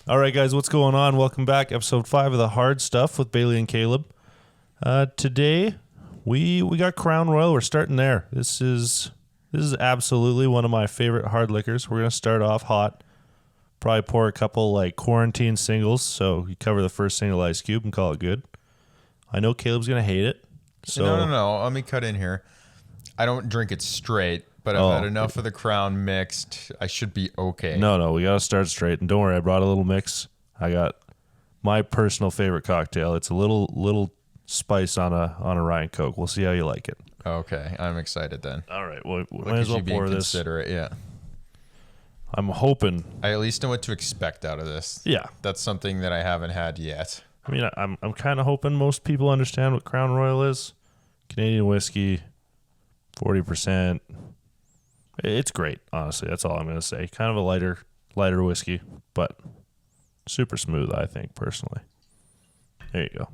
All right, guys, what's going on? Welcome back. Episode 5 of The Hard Stuff with Bailey and Caleb. Today, we got Crown Royal. We're starting there. This is absolutely one of my favorite hard liquors. We're going to start off hot. Probably pour a couple like quarantine singles, so you cover the first single ice cube and call it good. I know Caleb's going to hate it. So No. Let me cut in here. I don't drink it straight, but I've had enough of the Crown mixed. I should be okay. No, we got to start straight. And don't worry, I brought a little mix. I got my personal favorite cocktail. It's a little spice on a Ryan Coke. We'll see how you like it. Okay, I'm excited then. All right, well, we Look might as well at you being pour this. considerate, yeah. I'm hoping. I at least know what to expect out of this. Yeah. That's something that I haven't had yet. I mean, I'm kind of hoping most people understand what Crown Royal is. Canadian whiskey, 40%. It's great, honestly. That's all I'm going to say. Kind of a lighter whiskey, but super smooth, I think, personally. There you go.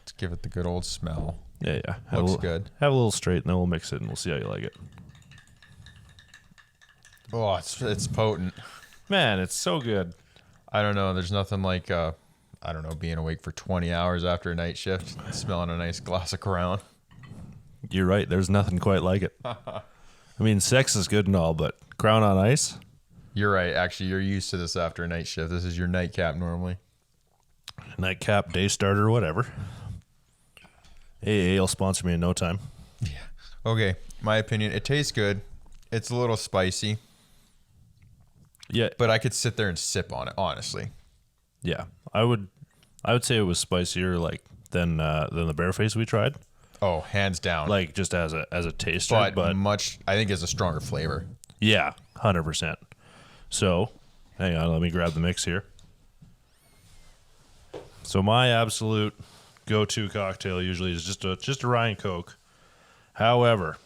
Let's give it the good old smell. Yeah. Looks good. Have a little straight, and then we'll mix it, and we'll see how you like it. Oh, it's potent. Man, it's so good. I don't know. There's nothing like, being awake for 20 hours after a night shift, smelling a nice glass of Crown. You're right. There's nothing quite like it. I mean, sex is good and all, but Crown on ice? You're right. Actually, you're used to this after a night shift. This is your nightcap normally. Nightcap, day starter, whatever. AA will sponsor me in no time. Yeah. Okay. My opinion, it tastes good. It's a little spicy. Yeah. But I could sit there and sip on it, honestly. Yeah. I would say it was spicier than the Bareface we tried. Oh, hands down. Like just as a taster, but much I think is a stronger flavor. Yeah, 100%. So, hang on, let me grab the mix here. So my absolute go-to cocktail usually is just a Ryan Coke. However,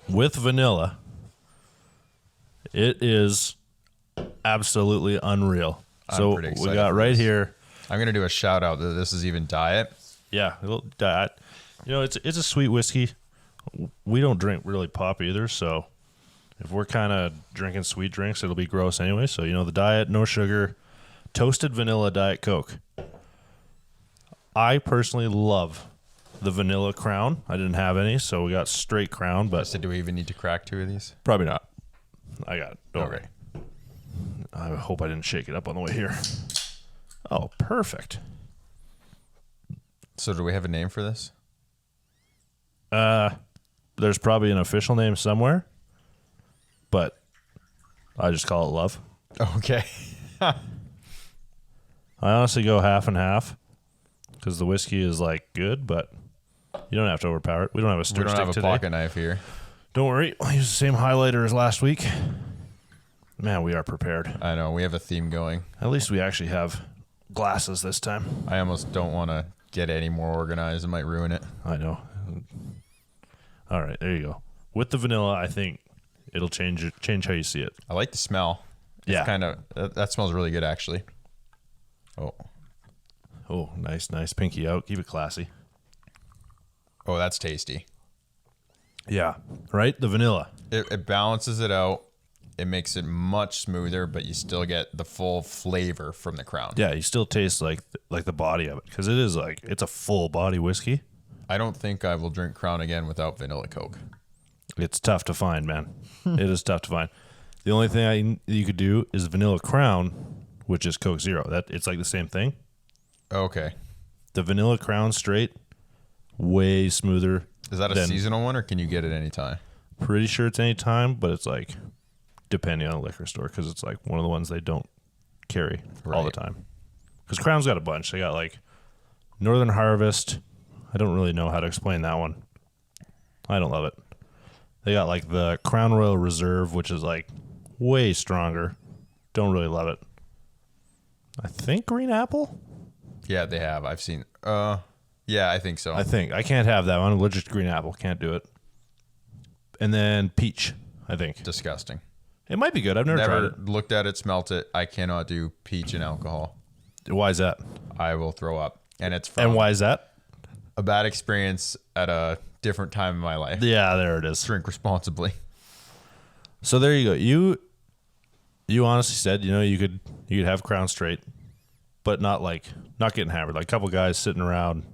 with vanilla, it is absolutely unreal. So we got right here. I'm gonna do a shout out that this is even diet. Yeah, a little diet. It's a sweet whiskey. We don't drink really pop either, so if we're kind of drinking sweet drinks, it'll be gross anyway. So the diet, no sugar, toasted vanilla Diet Coke. I personally love the vanilla Crown. I didn't have any, so we got straight Crown. But do we even need to crack 2 of these? Probably not. I got it. Don't worry. Okay. I hope I didn't shake it up on the way here. Oh, perfect. So do we have a name for this? There's probably an official name somewhere, but I just call it love. Okay. I honestly go half and half because the whiskey is good, but you don't have to overpower it. We don't have a stir We don't stick have a today. pocket knife here. Don't worry. I'll use the same highlighter as last week. Man, we are prepared. I know. We have a theme going. At least we actually have glasses this time. I almost don't want to get any more organized. It might ruin it. I know. All right, there you go. With the vanilla, I think it'll change how you see it. I like the smell. It's Yeah. that smells really good, actually. Oh, nice. Pinky out. Keep it classy. Oh, that's tasty. Yeah, right? The vanilla. It balances it out. It makes it much smoother, but you still get the full flavor from the Crown. Yeah, you still taste like the body of it because it is it's a full body whiskey. I don't think I will drink Crown again without vanilla Coke. It's tough to find, man. It is tough to find. The only thing you could do is vanilla Crown, which is Coke Zero. It's like the same thing. Okay. The vanilla Crown straight, way smoother. Is that a seasonal one, or can you get it anytime? Pretty sure it's any time, but it's depending on the liquor store because it's one of the ones they don't carry all the time. Because Crown's got a bunch. They got Northern Harvest. I don't really know how to explain that one. I don't love it. They got the Crown Royal Reserve, which is way stronger. Don't really love it. I think Green Apple. Yeah, they have. I've seen. Yeah, I think so. I can't have that one. I'm allergic to Green Apple. Can't do it. And then Peach, I think. Disgusting. It might be good. I've never tried it. Looked at it, smelt it. I cannot do peach and alcohol. Why is that? I will throw up. And it's And why is that? a bad experience at a different time in my life. Yeah, there it is. Drink responsibly. So there you go. You honestly said, you could have Crown straight, but not getting hammered. Like a couple guys sitting around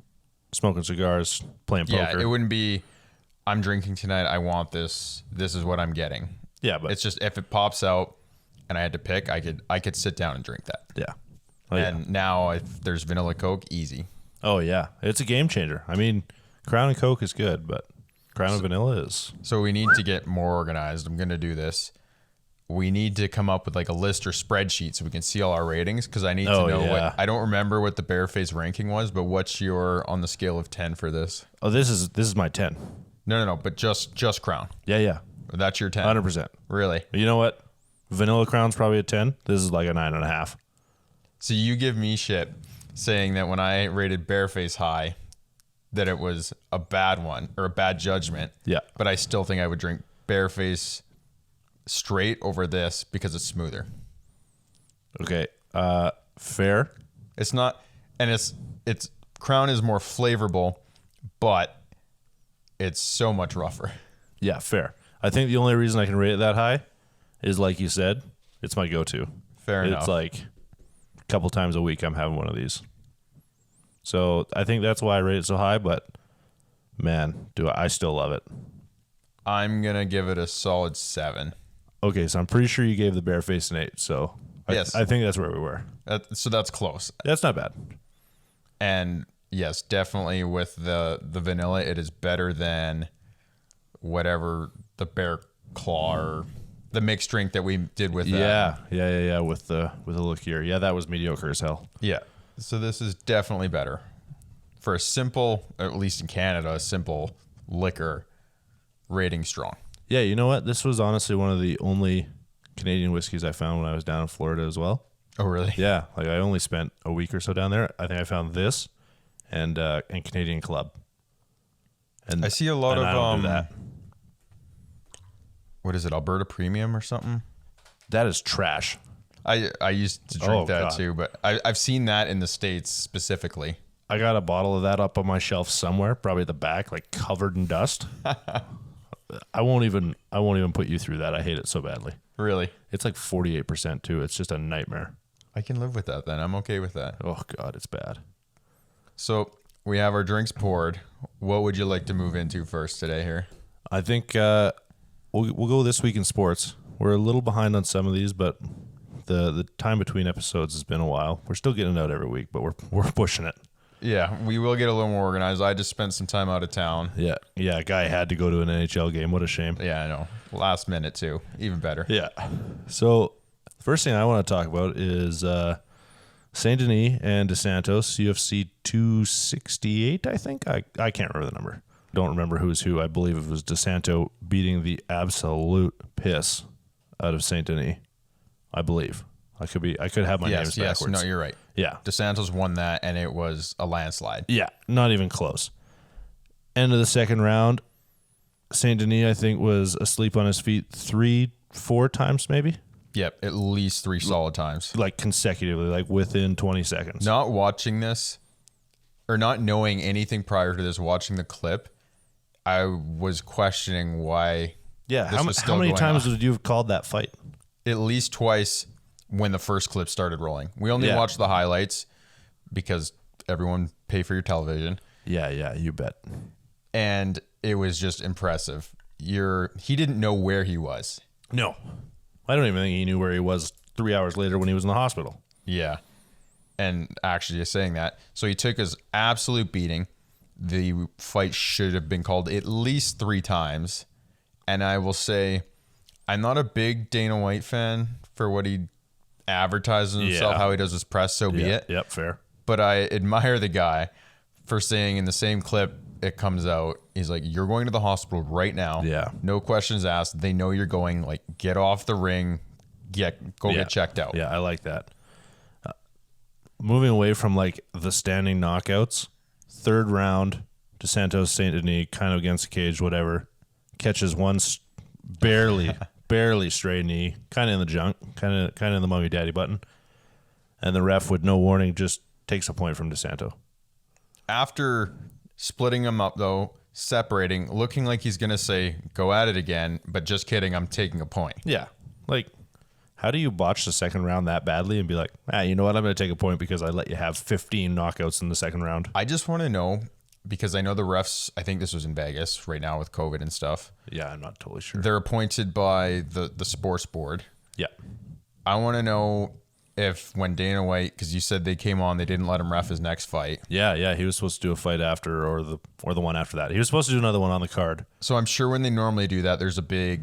smoking cigars, playing poker. Yeah, it wouldn't be, I'm drinking tonight, I want this. This is what I'm getting. Yeah, but It's just if it pops out and I had to pick, I could sit down and drink that. yeah. Oh, yeah. And now if there's vanilla Coke, easy. Oh yeah, it's a game changer. I mean, Crown and Coke is good, but Crown and Vanilla is. So we need to get more organized. I'm going to do this. We need to come up with like a list or spreadsheet so we can see all our ratings, because I need to know yeah. I don't remember what the Bareface ranking was, but what's your on the scale of 10 for this? Oh, this is my 10. No, but just Crown. Yeah. That's your 10. 100%. Really? You know what? Vanilla Crown's probably a 10. This is like a 9.5. So you give me shit saying that when I rated Bareface high, that it was a bad one or a bad judgment. Yeah. But I still think I would drink Bareface straight over this because it's smoother. Okay. Fair. It's not, and it's Crown is more flavorful, but it's so much rougher. Yeah, fair. I think the only reason I can rate it that high is, like you said, it's my go-to. Fair enough. It's like a couple times a week I'm having one of these. So I think that's why I rate it so high, but man, I still love it. I'm going to give it a solid 7. Okay, so I'm pretty sure you gave the Bareface an 8, so Yes. I think that's where we were. So that's close. That's not bad. And yes, definitely with the vanilla, it is better than whatever the Bear Claw or the mixed drink that we did with Yeah, with the liqueur. Yeah, that was mediocre as hell. Yeah. So this is definitely better. For a simple, at least in Canada, a simple liquor, rating strong. Yeah, you know what? This was honestly one of the only Canadian whiskeys I found when I was down in Florida as well. Oh, really? Yeah, like I only spent a week or so down there. I think I found this and Canadian Club. And I see a lot and of I don't do that. What is it, Alberta Premium or something? That is trash. I used to drink Oh, that God. too, but I've seen that in the States specifically. I got a bottle of that up on my shelf somewhere, probably at the back, like covered in dust. I won't even put you through that. I hate it so badly. Really? It's like 48% too. It's just a nightmare. I can live with that then. I'm okay with that. Oh God, it's bad. So we have our drinks poured. What would you like to move into first today here? I think we'll go this week in sports. We're a little behind on some of these, but the time between episodes has been a while. We're still getting it out every week, but we're pushing it. Yeah, we will get a little more organized. I just spent some time out of town. Yeah. A guy had to go to an NHL game. What a shame. Yeah, I know. Last minute too. Even better. Yeah. So first thing I want to talk about is Saint Denis and DeSantos, UFC 268, I think. I can't remember the number. Don't remember who's who. I believe it was DeSanto beating the absolute piss out of Saint Denis. I believe. I could have my names backwards. No, you're right. Yeah. DeSantos won that, and it was a landslide. Yeah, not even close. End of the second round, Saint Denis, I think, was asleep on his feet 3-4 times, maybe, Yep, at least 3 solid times. like consecutively, like within 20 seconds. Not watching this, or not knowing anything prior to this, watching the clip, I was questioning why. Yeah, this was how still many going times on. would you have called that fight? At least twice when the first clip started rolling. We only Yeah. watched the highlights because everyone pay for your television. Yeah, you bet. And it was just impressive. He didn't know where he was. No, I don't even think he knew where he was 3 hours later when he was in the hospital. Yeah. And actually just saying that. So he took his absolute beating. The fight should have been called at least 3 times. And I will say, I'm not a big Dana White fan for what he advertises himself, Yeah. how he does his press, so be it. Yep, fair. But I admire the guy for saying in the same clip it comes out, he's like, you're going to the hospital right now. Yeah. No questions asked. They know you're going. Like, get off the ring. Get checked out. Yeah, I like that. Moving away from like the standing knockouts, third round, DeSantos, Saint Denis, kind of against the cage, whatever, catches one barely stray knee, kind of in the junk, kind of in the mummy daddy button, and the ref with no warning just takes a point from DeSanto. After splitting him up, though, separating, looking like he's going to say, go at it again, but just kidding, I'm taking a point. Yeah. Like, how do you botch the second round that badly and be like, you know what? I'm going to take a point because I let you have 15 knockouts in the second round. I just want to know, because I know the refs, I think this was in Vegas right now with COVID and stuff. Yeah, I'm not totally sure. They're appointed by the sports board. Yeah. I want to know if when Dana White, because you said they came on, they didn't let him ref his next fight. Yeah. He was supposed to do a fight after or the one after that. He was supposed to do another one on the card. So I'm sure when they normally do that, there's a big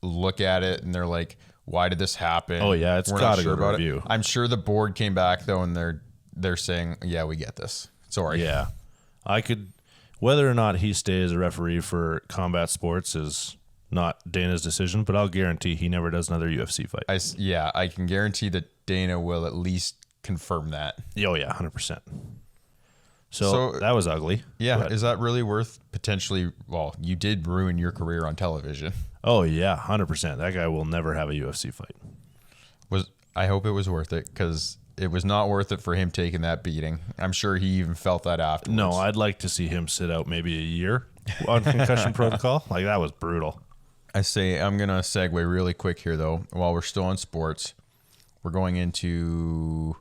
look at it and they're like, why did this happen? Oh, yeah, it's We're gotta not sure go to about review. it. I'm sure the board came back though and they're saying, yeah, we get this. Sorry. Yeah. Whether or not he stays a referee for combat sports is not Dana's decision, but I'll guarantee he never does another UFC fight. I can guarantee that Dana will at least confirm that. Oh, yeah, 100%. So that was ugly. Yeah. but- Is that really worth potentially? Well, you did ruin your career on television. Oh, yeah, 100%. That guy will never have a UFC fight. I hope it was worth it, because it was not worth it for him taking that beating. I'm sure he even felt that afterwards. No, I'd like to see him sit out maybe a year on concussion protocol. Like, that was brutal. I say I'm going to segue really quick here, though. While we're still on sports, we're going into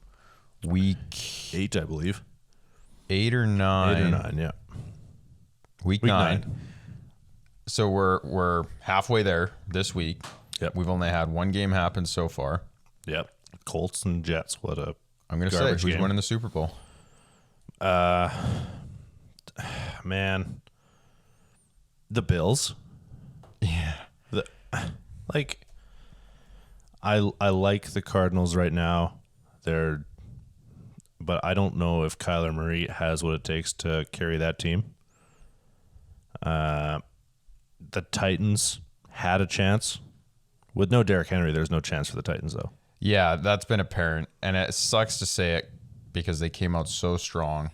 week 8, I believe. 8 or 9. 8 or 9, yeah. Week 9. So we're halfway there this week. Yep. We've only had one game happen so far. Yep. Colts and Jets. What a I'm going to say, garbage who's game. winning the Super Bowl? Man. The Bills. Yeah. I like the Cardinals right now. But I don't know if Kyler Murray has what it takes to carry that team. The Titans had a chance. With no Derrick Henry, there's no chance for the Titans, though. Yeah, that's been apparent. And it sucks to say it because they came out so strong.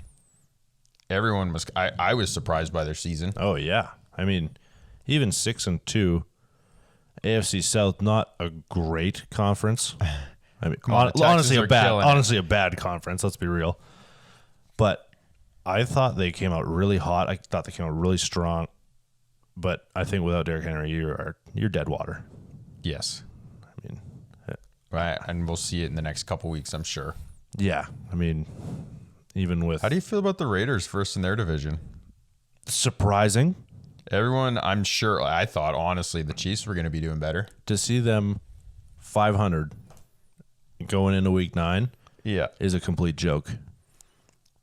Everyone was, I was surprised by their season. Oh, yeah. I mean, even 6-2, AFC South, not a great conference. I mean, on, the Texans are killing it. honestly a bad conference. Let's be real. But I thought they came out really hot. I thought they came out really strong. But I think without Derrick Henry, you're dead water. Yes. I mean, Right. And we'll see it in the next couple weeks, I'm sure. yeah. I mean, even with How do you feel about the Raiders first in their division? surprising Everyone, I'm sure, I thought, honestly, the Chiefs were going to be doing better. to see them 500 going into week 9 Yeah. is a complete joke.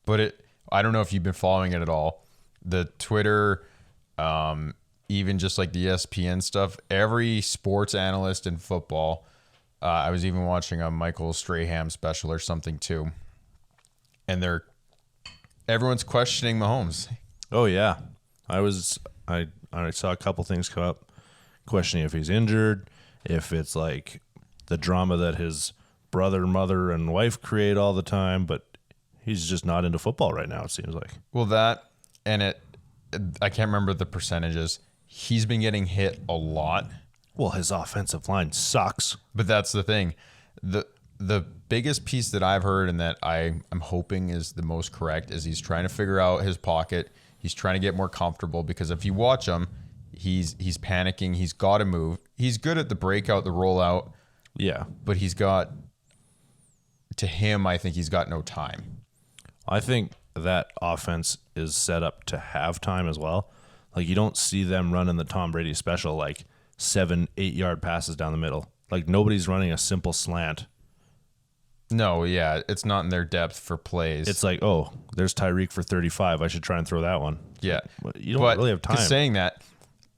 But I don't know if you've been following it at all. The Twitter, even just like the ESPN stuff, every sports analyst in football, I was even watching a Michael Strahan special or something too. And everyone's questioning Mahomes. Oh yeah, I saw a couple things come up, questioning if he's injured, if it's like the drama that his brother, mother, and wife create all the time, but he's just not into football right now. It seems like. Well, that and I can't remember the percentages. He's been getting hit a lot. Well, his offensive line sucks. But that's the thing. The biggest piece that I've heard and that I'm hoping is the most correct is he's trying to figure out his pocket. He's trying to get more comfortable because if you watch him, he's panicking. He's got to move. He's good at the breakout, the rollout, Yeah, but to him, I think he's got no time. I think that offense is set up to have time as well. Like you don't see them running the Tom Brady special like 7-8 yard passes down the middle. Like nobody's running a simple slant. No, yeah, it's not in their depth for plays. It's like, oh, there's Tyreek for 35. I should try and throw that one. Yeah. You don't really have time. Saying that,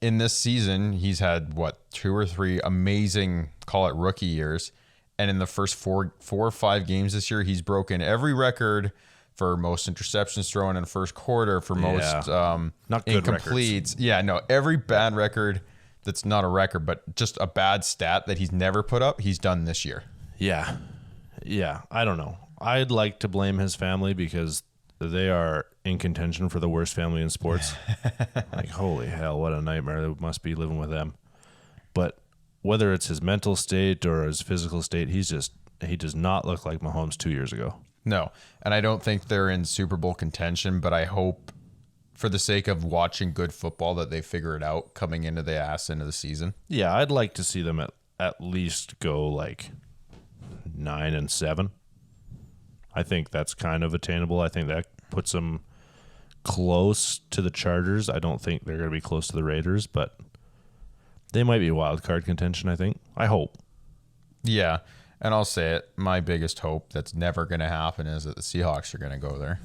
in this season, he's had, 2 or 3 amazing, call it rookie years. And in the first four or five games this year, he's broken every record for most interceptions thrown in the first quarter, for most Not good incompletes. Yeah, no, every bad record that's not a record, but just a bad stat that he's never put up, he's done this year. Yeah. Yeah. I don't know. I'd like to blame his family because they are in contention for the worst family in sports. Like, holy hell, what a nightmare it must be living with them. But whether it's his mental state or his physical state, he does not look like Mahomes 2 years ago. No, and I don't think they're in Super Bowl contention, but I hope for the sake of watching good football that they figure it out coming into the season. Yeah, I'd like to see them at least go like 9-7. I think that's kind of attainable. I think that puts them close to the Chargers. I don't think they're going to be close to the Raiders, but they might be wild card contention, I think. I hope. Yeah, and I'll say it. My biggest hope that's never going to happen is that the Seahawks are going to go there.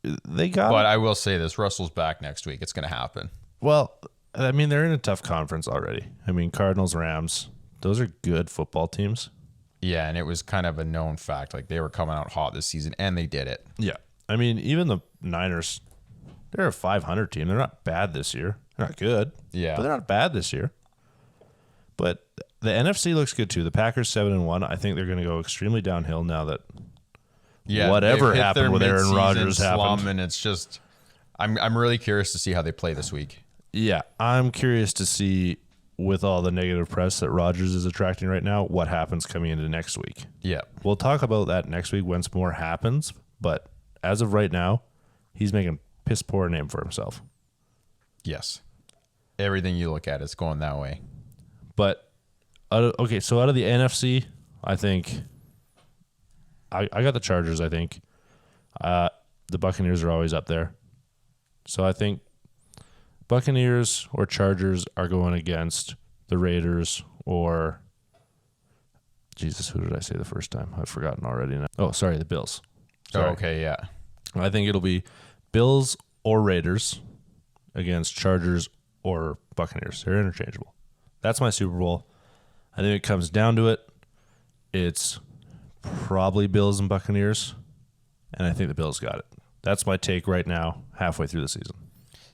But I will say this, Russell's back next week. It's going to happen. Well, I mean, they're in a tough conference already. I mean, Cardinals, Rams, those are good football teams. Yeah, and it was kind of a known fact. Like, they were coming out hot this season, and they did it. Yeah. I mean, even the Niners, they're a 500 team. They're not bad this year. They're not good. Yeah. But they're not bad this year. But the NFC looks good, too. The Packers 7-1. I think they're going to go extremely downhill now that whatever happened with Aaron Rodgers happened. And it's just, I'm really curious to see how they play this week. Yeah, I'm curious to see, with all the negative press that Rodgers is attracting right now, what happens coming into next week. Yeah. We'll talk about that next week once more happens, but as of right now, he's making a piss poor name for himself. Yes. Everything you look at is going that way. But, so out of the NFC, I think I got the Chargers, I think. The Buccaneers are always up there. So I think Buccaneers or Chargers are going against the Raiders or, Jesus, who did I say the first time? I've forgotten already now. Oh, sorry, the Bills. Sorry. Oh, okay, yeah. I think it'll be Bills or Raiders against Chargers or Buccaneers. They're interchangeable. That's my Super Bowl. I think it comes down to it. It's probably Bills and Buccaneers, and I think the Bills got it. That's my take right now, halfway through the season.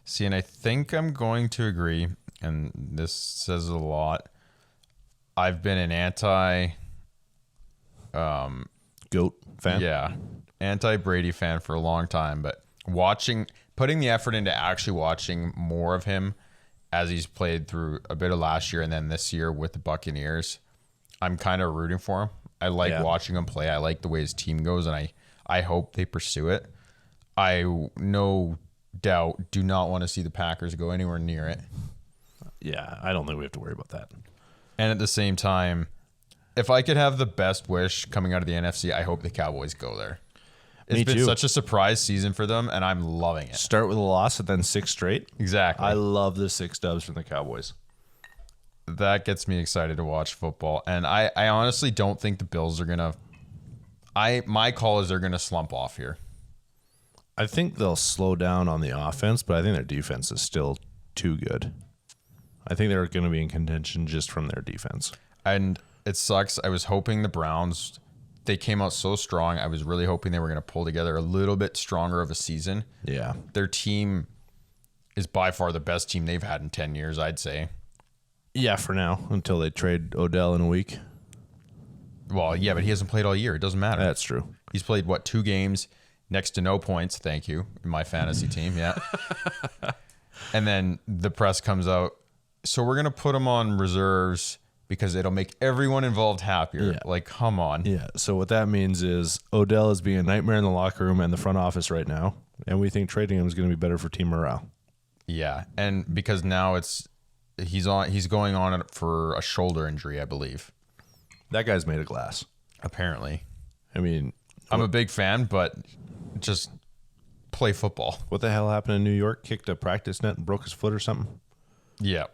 See, and I think I'm going to agree, and this says a lot. I've been an GOAT fan? Yeah, anti-Brady fan for a long time, but putting the effort into actually watching more of him as he's played through a bit of last year and then this year with the Buccaneers, I'm kind of rooting for him. I like watching him play. I like the way his team goes, and I hope they pursue it. I no doubt do not want to see the Packers go anywhere near it. Yeah, I don't think we have to worry about that. And at the same time, if I could have the best wish coming out of the NFC, I hope the Cowboys go there. It's been such a surprise season for them, and I'm loving it. Start with a loss and then 6 straight. Exactly. I love the 6 dubs from the Cowboys. That gets me excited to watch football. And I honestly don't think the Bills are going to... My call is they're going to slump off here. I think they'll slow down on the offense, but I think their defense is still too good. I think they're going to be in contention just from their defense. And it sucks. I was hoping the Browns... They came out so strong. I was really hoping they were going to pull together a little bit stronger of a season. Yeah. Their team is by far the best team they've had in 10 years, I'd say. Yeah, for now, until they trade Odell in a week. Well, yeah, but he hasn't played all year. It doesn't matter. That's true. He's played, 2 games, next to no points, thank you, in my fantasy team, yeah. And then the press comes out. So we're going to put him on reserves because it'll make everyone involved happier. Yeah. Like, come on. Yeah, so what that means is Odell is being a nightmare in the locker room and the front office right now, and we think trading him is going to be better for team morale. Yeah, and because now he's going on for a shoulder injury, I believe. That guy's made of glass. Apparently. I mean, I'm a big fan, but just play football. what the hell happened in New York? Kicked a practice net and broke his foot or something? Yeah.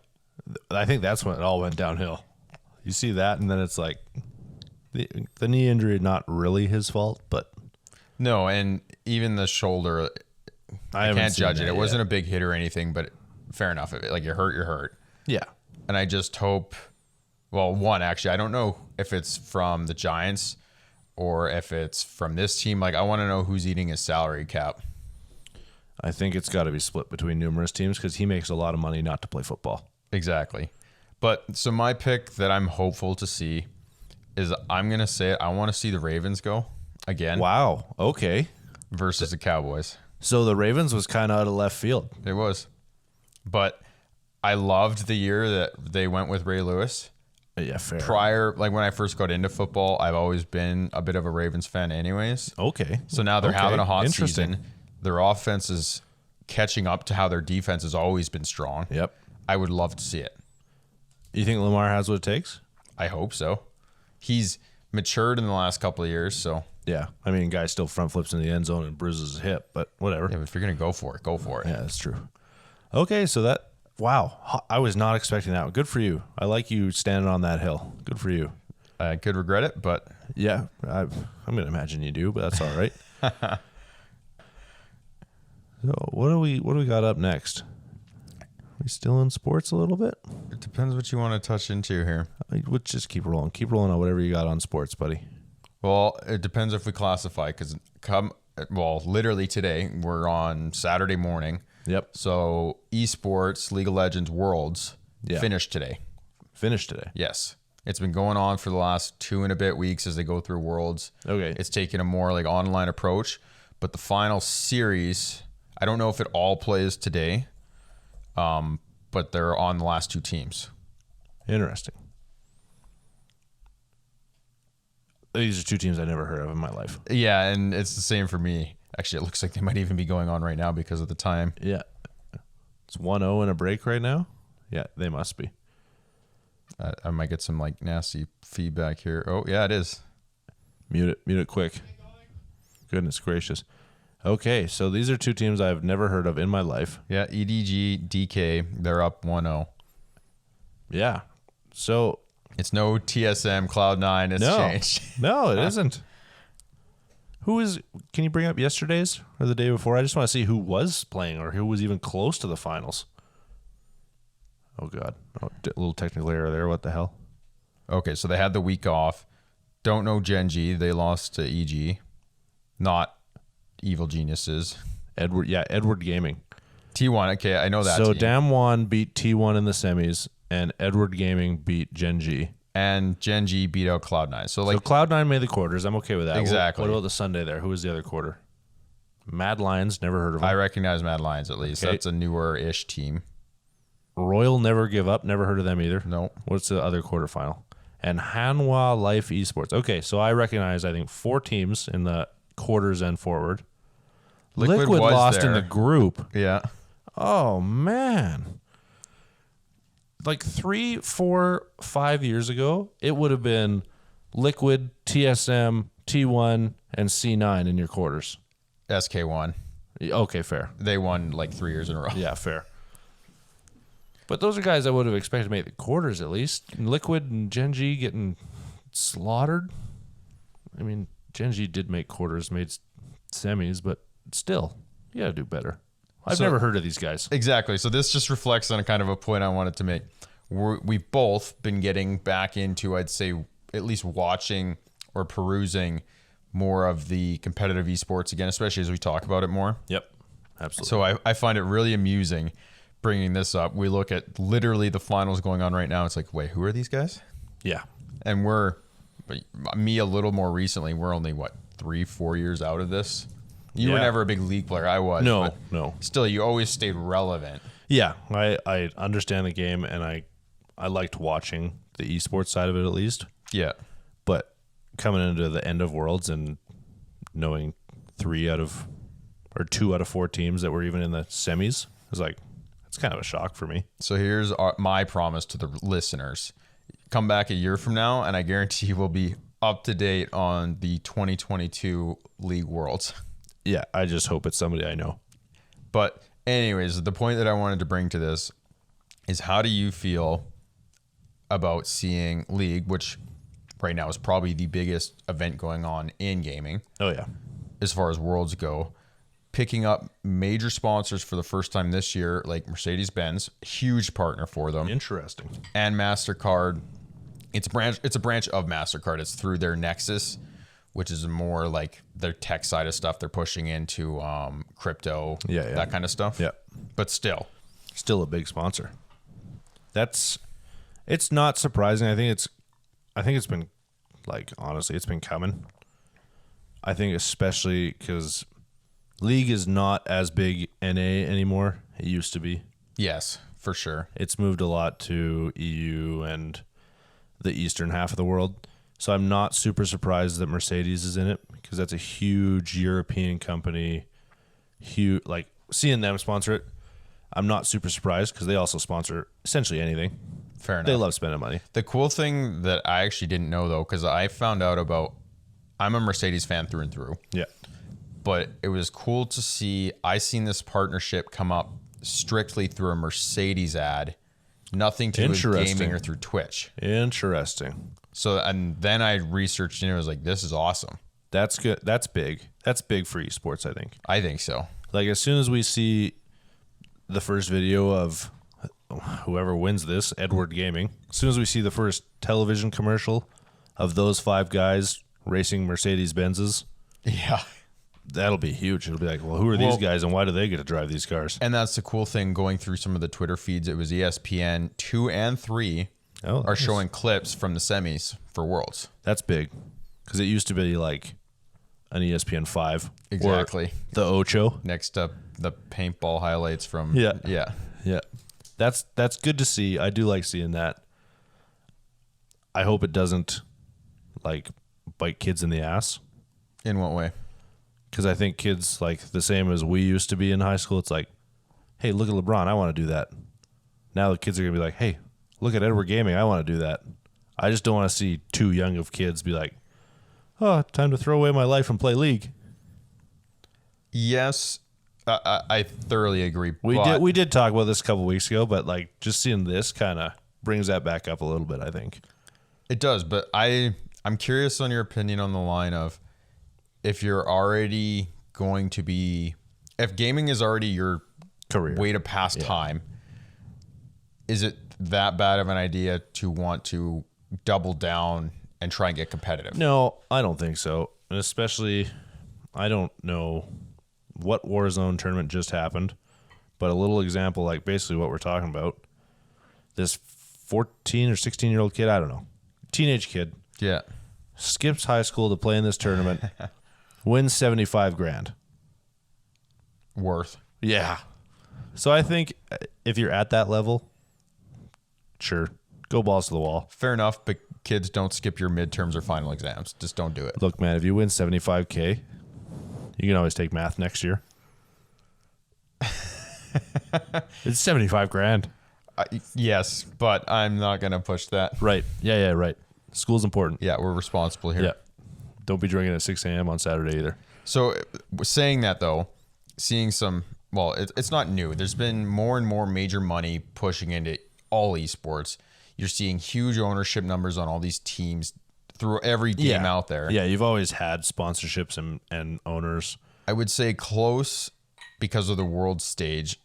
I think that's when it all went downhill. You see that, and then it's like the knee injury, not really his fault, but No, and even the shoulder, I can't judge it. It wasn't a big hit or anything, but fair enough. Like, you're hurt. Yeah. And I just hope, actually, I don't know if it's from the Giants or if it's from this team. Like, I want to know who's eating his salary cap. I think it's got to be split between numerous teams because he makes a lot of money not to play football. Exactly. But so my pick that I'm hopeful to see is, I'm going to say it, I want to see the Ravens go again. Wow. Okay. Versus the Cowboys. So the Ravens was kind of out of left field. It was. But I loved the year that they went with Ray Lewis. Yeah, fair. Prior, like when I first got into football, I've always been a bit of a Ravens fan anyways. Okay. So now they're having a hot Interesting. season. Their offense is catching up to how their defense has always been strong. Yep. I would love to see it. You think Lamar has what it takes? I hope so. He's matured in the last couple of years, so. Yeah. I mean, guy still front flips in the end zone and bruises his hip, but whatever. Yeah, but if you're going to go for it, go for it. Yeah, that's true. Okay, so wow. I was not expecting that. Good for you. I like you standing on that hill. Good for you. I could regret it, but. Yeah, I'm going to imagine you do, but that's all right. So what do we got up next? We still in sports a little bit? It depends what you want to touch into here. We'll just keep rolling. Keep rolling on whatever you got on sports, buddy. Well, it depends if we classify, because literally today, we're on Saturday morning. Yep. So esports, League of Legends, Worlds finished today. Finished today. Yes. It's been going on for the last 2 and a bit weeks as they go through Worlds. Okay. It's taken a more like online approach, but the final series, I don't know if it all plays today, but they're on the last 2 teams. Interesting. These are 2 teams I never heard of in my life. Yeah, and it's the same for me. Actually, it looks like they might even be going on right now because of the time. Yeah. It's 1-0 and a break right now? Yeah, they must be. I might get some like nasty feedback here. Oh, yeah, it is. Mute it quick. Goodness gracious. Okay, so these are 2 teams I've never heard of in my life. Yeah, EDG, DK, they're up 1-0. Yeah. So it's no TSM, Cloud9, it's changed. No, it isn't. Can you bring up yesterday's or the day before? I just want to see who was playing or who was even close to the finals. Oh, God. Oh, a little technical error there. What the hell? Okay, so they had the week off. Don't know Gen.G. They lost to EG. Not Evil Geniuses. Edward Gaming. T1, okay, I know that So team. Damwon beat T1 in the semis, and Edward Gaming beat Gen.G. And Gen.G beat out Cloud9. So Cloud9 made the quarters. I'm okay with that. Exactly. What about the Sunday there? Who was the other quarter? Mad Lions, never heard of them. I recognize Mad Lions at least. Okay. That's a newer-ish team. Royal Never Give Up, never heard of them either. No. What's the other quarterfinal? And Hanwha Life Esports. Okay, so I recognize, I think, 4 teams in the quarters and forward. Liquid was lost in there. the group. Yeah. Oh, man. Like 3, 4, 5 years ago, it would have been Liquid, TSM, T1, and C9 in your quarters. SK1. Okay, fair. They won like 3 years in a row. Yeah, fair. But those are guys I would have expected to make the quarters at least. Liquid and Gen.G getting slaughtered. I mean, Gen.G did make quarters, made semis, but still, you got to do better. I've never heard of these guys. Exactly. So this just reflects on a kind of a point I wanted to make. We've both been getting back into, I'd say, at least watching or perusing more of the competitive esports again, especially as we talk about it more. Yep, absolutely. So I find it really amusing bringing this up. We look at literally the finals going on right now. It's like, wait, who are these guys? Yeah. And me a little more recently, we're only, 3-4 years out of this? You were never a big League player. I was. No. Still, you always stayed relevant. Yeah, I understand the game, and I liked watching the esports side of it at least. Yeah. But coming into the end of Worlds and knowing 2 out of 4 teams that were even in the semis was like, it's kind of a shock for me. So here's my promise to the listeners. Come back a year from now, and I guarantee we'll be up to date on the 2022 League Worlds. Yeah, I just hope it's somebody I know. But anyways, the point that I wanted to bring to this is, how do you feel about seeing League, which right now is probably the biggest event going on in gaming? Oh, yeah. As far as Worlds go, picking up major sponsors for the first time this year, like Mercedes-Benz, huge partner for them. Interesting. And MasterCard. It's a branch of MasterCard. It's through their Nexus, which is more like their tech side of stuff. They're pushing into crypto, that kind of stuff. Yeah. But still a big sponsor. It's not surprising. I think it's been, like, honestly, it's been coming. I think especially because League is not as big NA anymore. It used to be. Yes, for sure. It's moved a lot to EU and the eastern half of the world. So I'm not super surprised that Mercedes is in it, because that's a huge European company huge, like seeing them sponsor it, I'm not super surprised because they also sponsor essentially anything. Fair enough. They love spending money. The cool thing that I actually didn't know though, because I found out about, I'm a Mercedes fan through and through. Yeah. But it was cool to see. I seen this partnership come up strictly through a Mercedes ad, nothing to do with gaming or through Twitch. Interesting. So, and then I researched and it was like, this is awesome. That's good. That's big. That's big for esports, I think. I think so. Like as soon as we see the first video of whoever wins this, Edward Gaming, as soon as we see the first television commercial of those 5 guys racing Mercedes Benzes, Yeah. that'll be huge. It'll be like, well, who are these guys and why do they get to drive these cars? And that's the cool thing going through some of the Twitter feeds. It was ESPN 2 and 3 are showing clips from the semis for Worlds. That's big because it used to be like an ESPN 5. Exactly. Or the Ocho. Next up, the paintball highlights from. Yeah. Yeah. Yeah. That's good to see. I do like seeing that. I hope it doesn't like bite kids in the ass. In what way? Because I think kids, like the same as we used to be in high school, it's like, hey, look at LeBron. I want to do that. Now the kids are going to be like, hey, look at Edward Gaming. I want to do that. I just don't want to see too young of kids be like, oh, time to throw away my life and play League. Yes, I thoroughly agree. We did talk about this a couple weeks ago, but like just seeing this kind of brings that back up a little bit, I think. It does, but I'm curious on your opinion on the line of if you're already going to be, if gaming is already your Career. way to pass time, is it that bad of an idea to want to double down and try and get competitive? No, I don't think so. And especially, I don't know what Warzone tournament just happened, but a little example, like basically what we're talking about, this 14 or 16-year-old kid, I don't know, teenage kid, Yeah. skips high school to play in this tournament, wins 75 grand. Worth. Yeah. So I think if you're at that level, sure, go balls to the wall. Fair enough, but kids, don't skip your midterms or final exams. Just don't do it. Look, man, if you win 75K, you can always take math next year. It's 75 grand. Yes, but I'm not going to push that. Right. Yeah, right. School's important. Yeah, we're responsible here. Yeah. Don't be drinking at 6 a.m. on Saturday either. So saying that though, seeing some, well, it's not new. There's been more and more major money pushing into all esports. You're seeing huge ownership numbers on all these teams through every game out there. Yeah, you've always had sponsorships and owners. I would say close because of the world stage.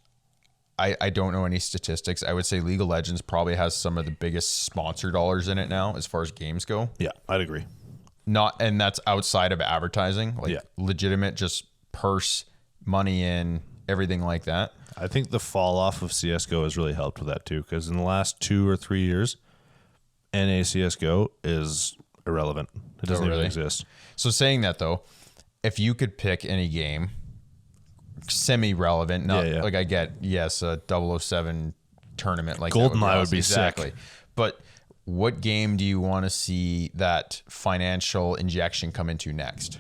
I don't know any statistics. I would say League of Legends probably has some of the biggest sponsor dollars in it now as far as games go. Yeah, I'd agree. And that's outside of advertising, like legitimate, just purse money in, everything like that. I think the fall off of CSGO has really helped with that too, because in the last 2 or 3 years, NA CSGO is irrelevant. It doesn't even exist. So saying that though, if you could pick any game, semi-relevant, not like I get, yes, a 007 tournament like GoldenEye would be sick. But what game do you want to see that financial injection come into next?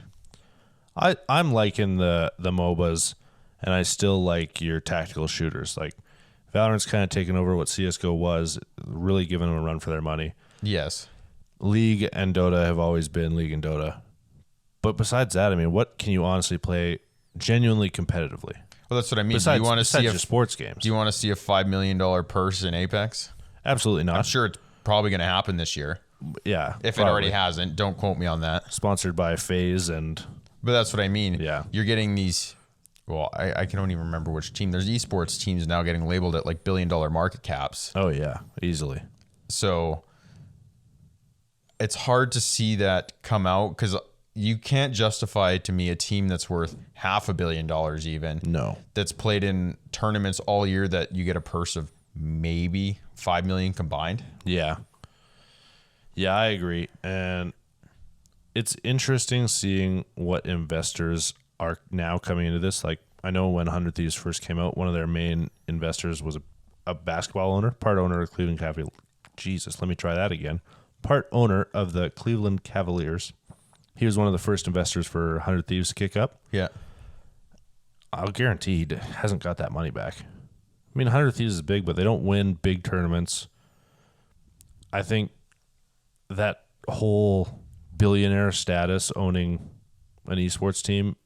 I'm liking the MOBAs, and I still like your tactical shooters. Like Valorant's kind of taken over what CSGO was, really giving them a run for their money. Yes. League and Dota have always been League and Dota. But besides that, I mean, what can you honestly play genuinely competitively? Well, that's what I mean. Besides, do you want to see your sports games? Do you want to see a $5 million purse in Apex? Absolutely not. I'm sure it's probably going to happen this year. Yeah. If it already hasn't, don't quote me on that. Sponsored by FaZe and... But that's what I mean. Yeah. You're getting these... Well, I can only remember which team. There's esports teams now getting labeled at like $1 billion market caps. Oh, yeah. Easily. So it's hard to see that come out because you can't justify to me a team that's worth $500 million even. No. That's played in tournaments all year that you get a purse of maybe $5 million combined. Yeah. Yeah, I agree. And it's interesting seeing what investors are now coming into this. Like, I know when 100 Thieves first came out, one of their main investors was a basketball owner, part owner of Cleveland Cavaliers. Jesus, let me try that again. Part owner of the Cleveland Cavaliers. He was one of the first investors for 100 Thieves to kick up. Yeah. I'll guarantee he hasn't got that money back. I mean, 100 Thieves is big, but they don't win big tournaments. I think that whole billionaire status owning an esports team,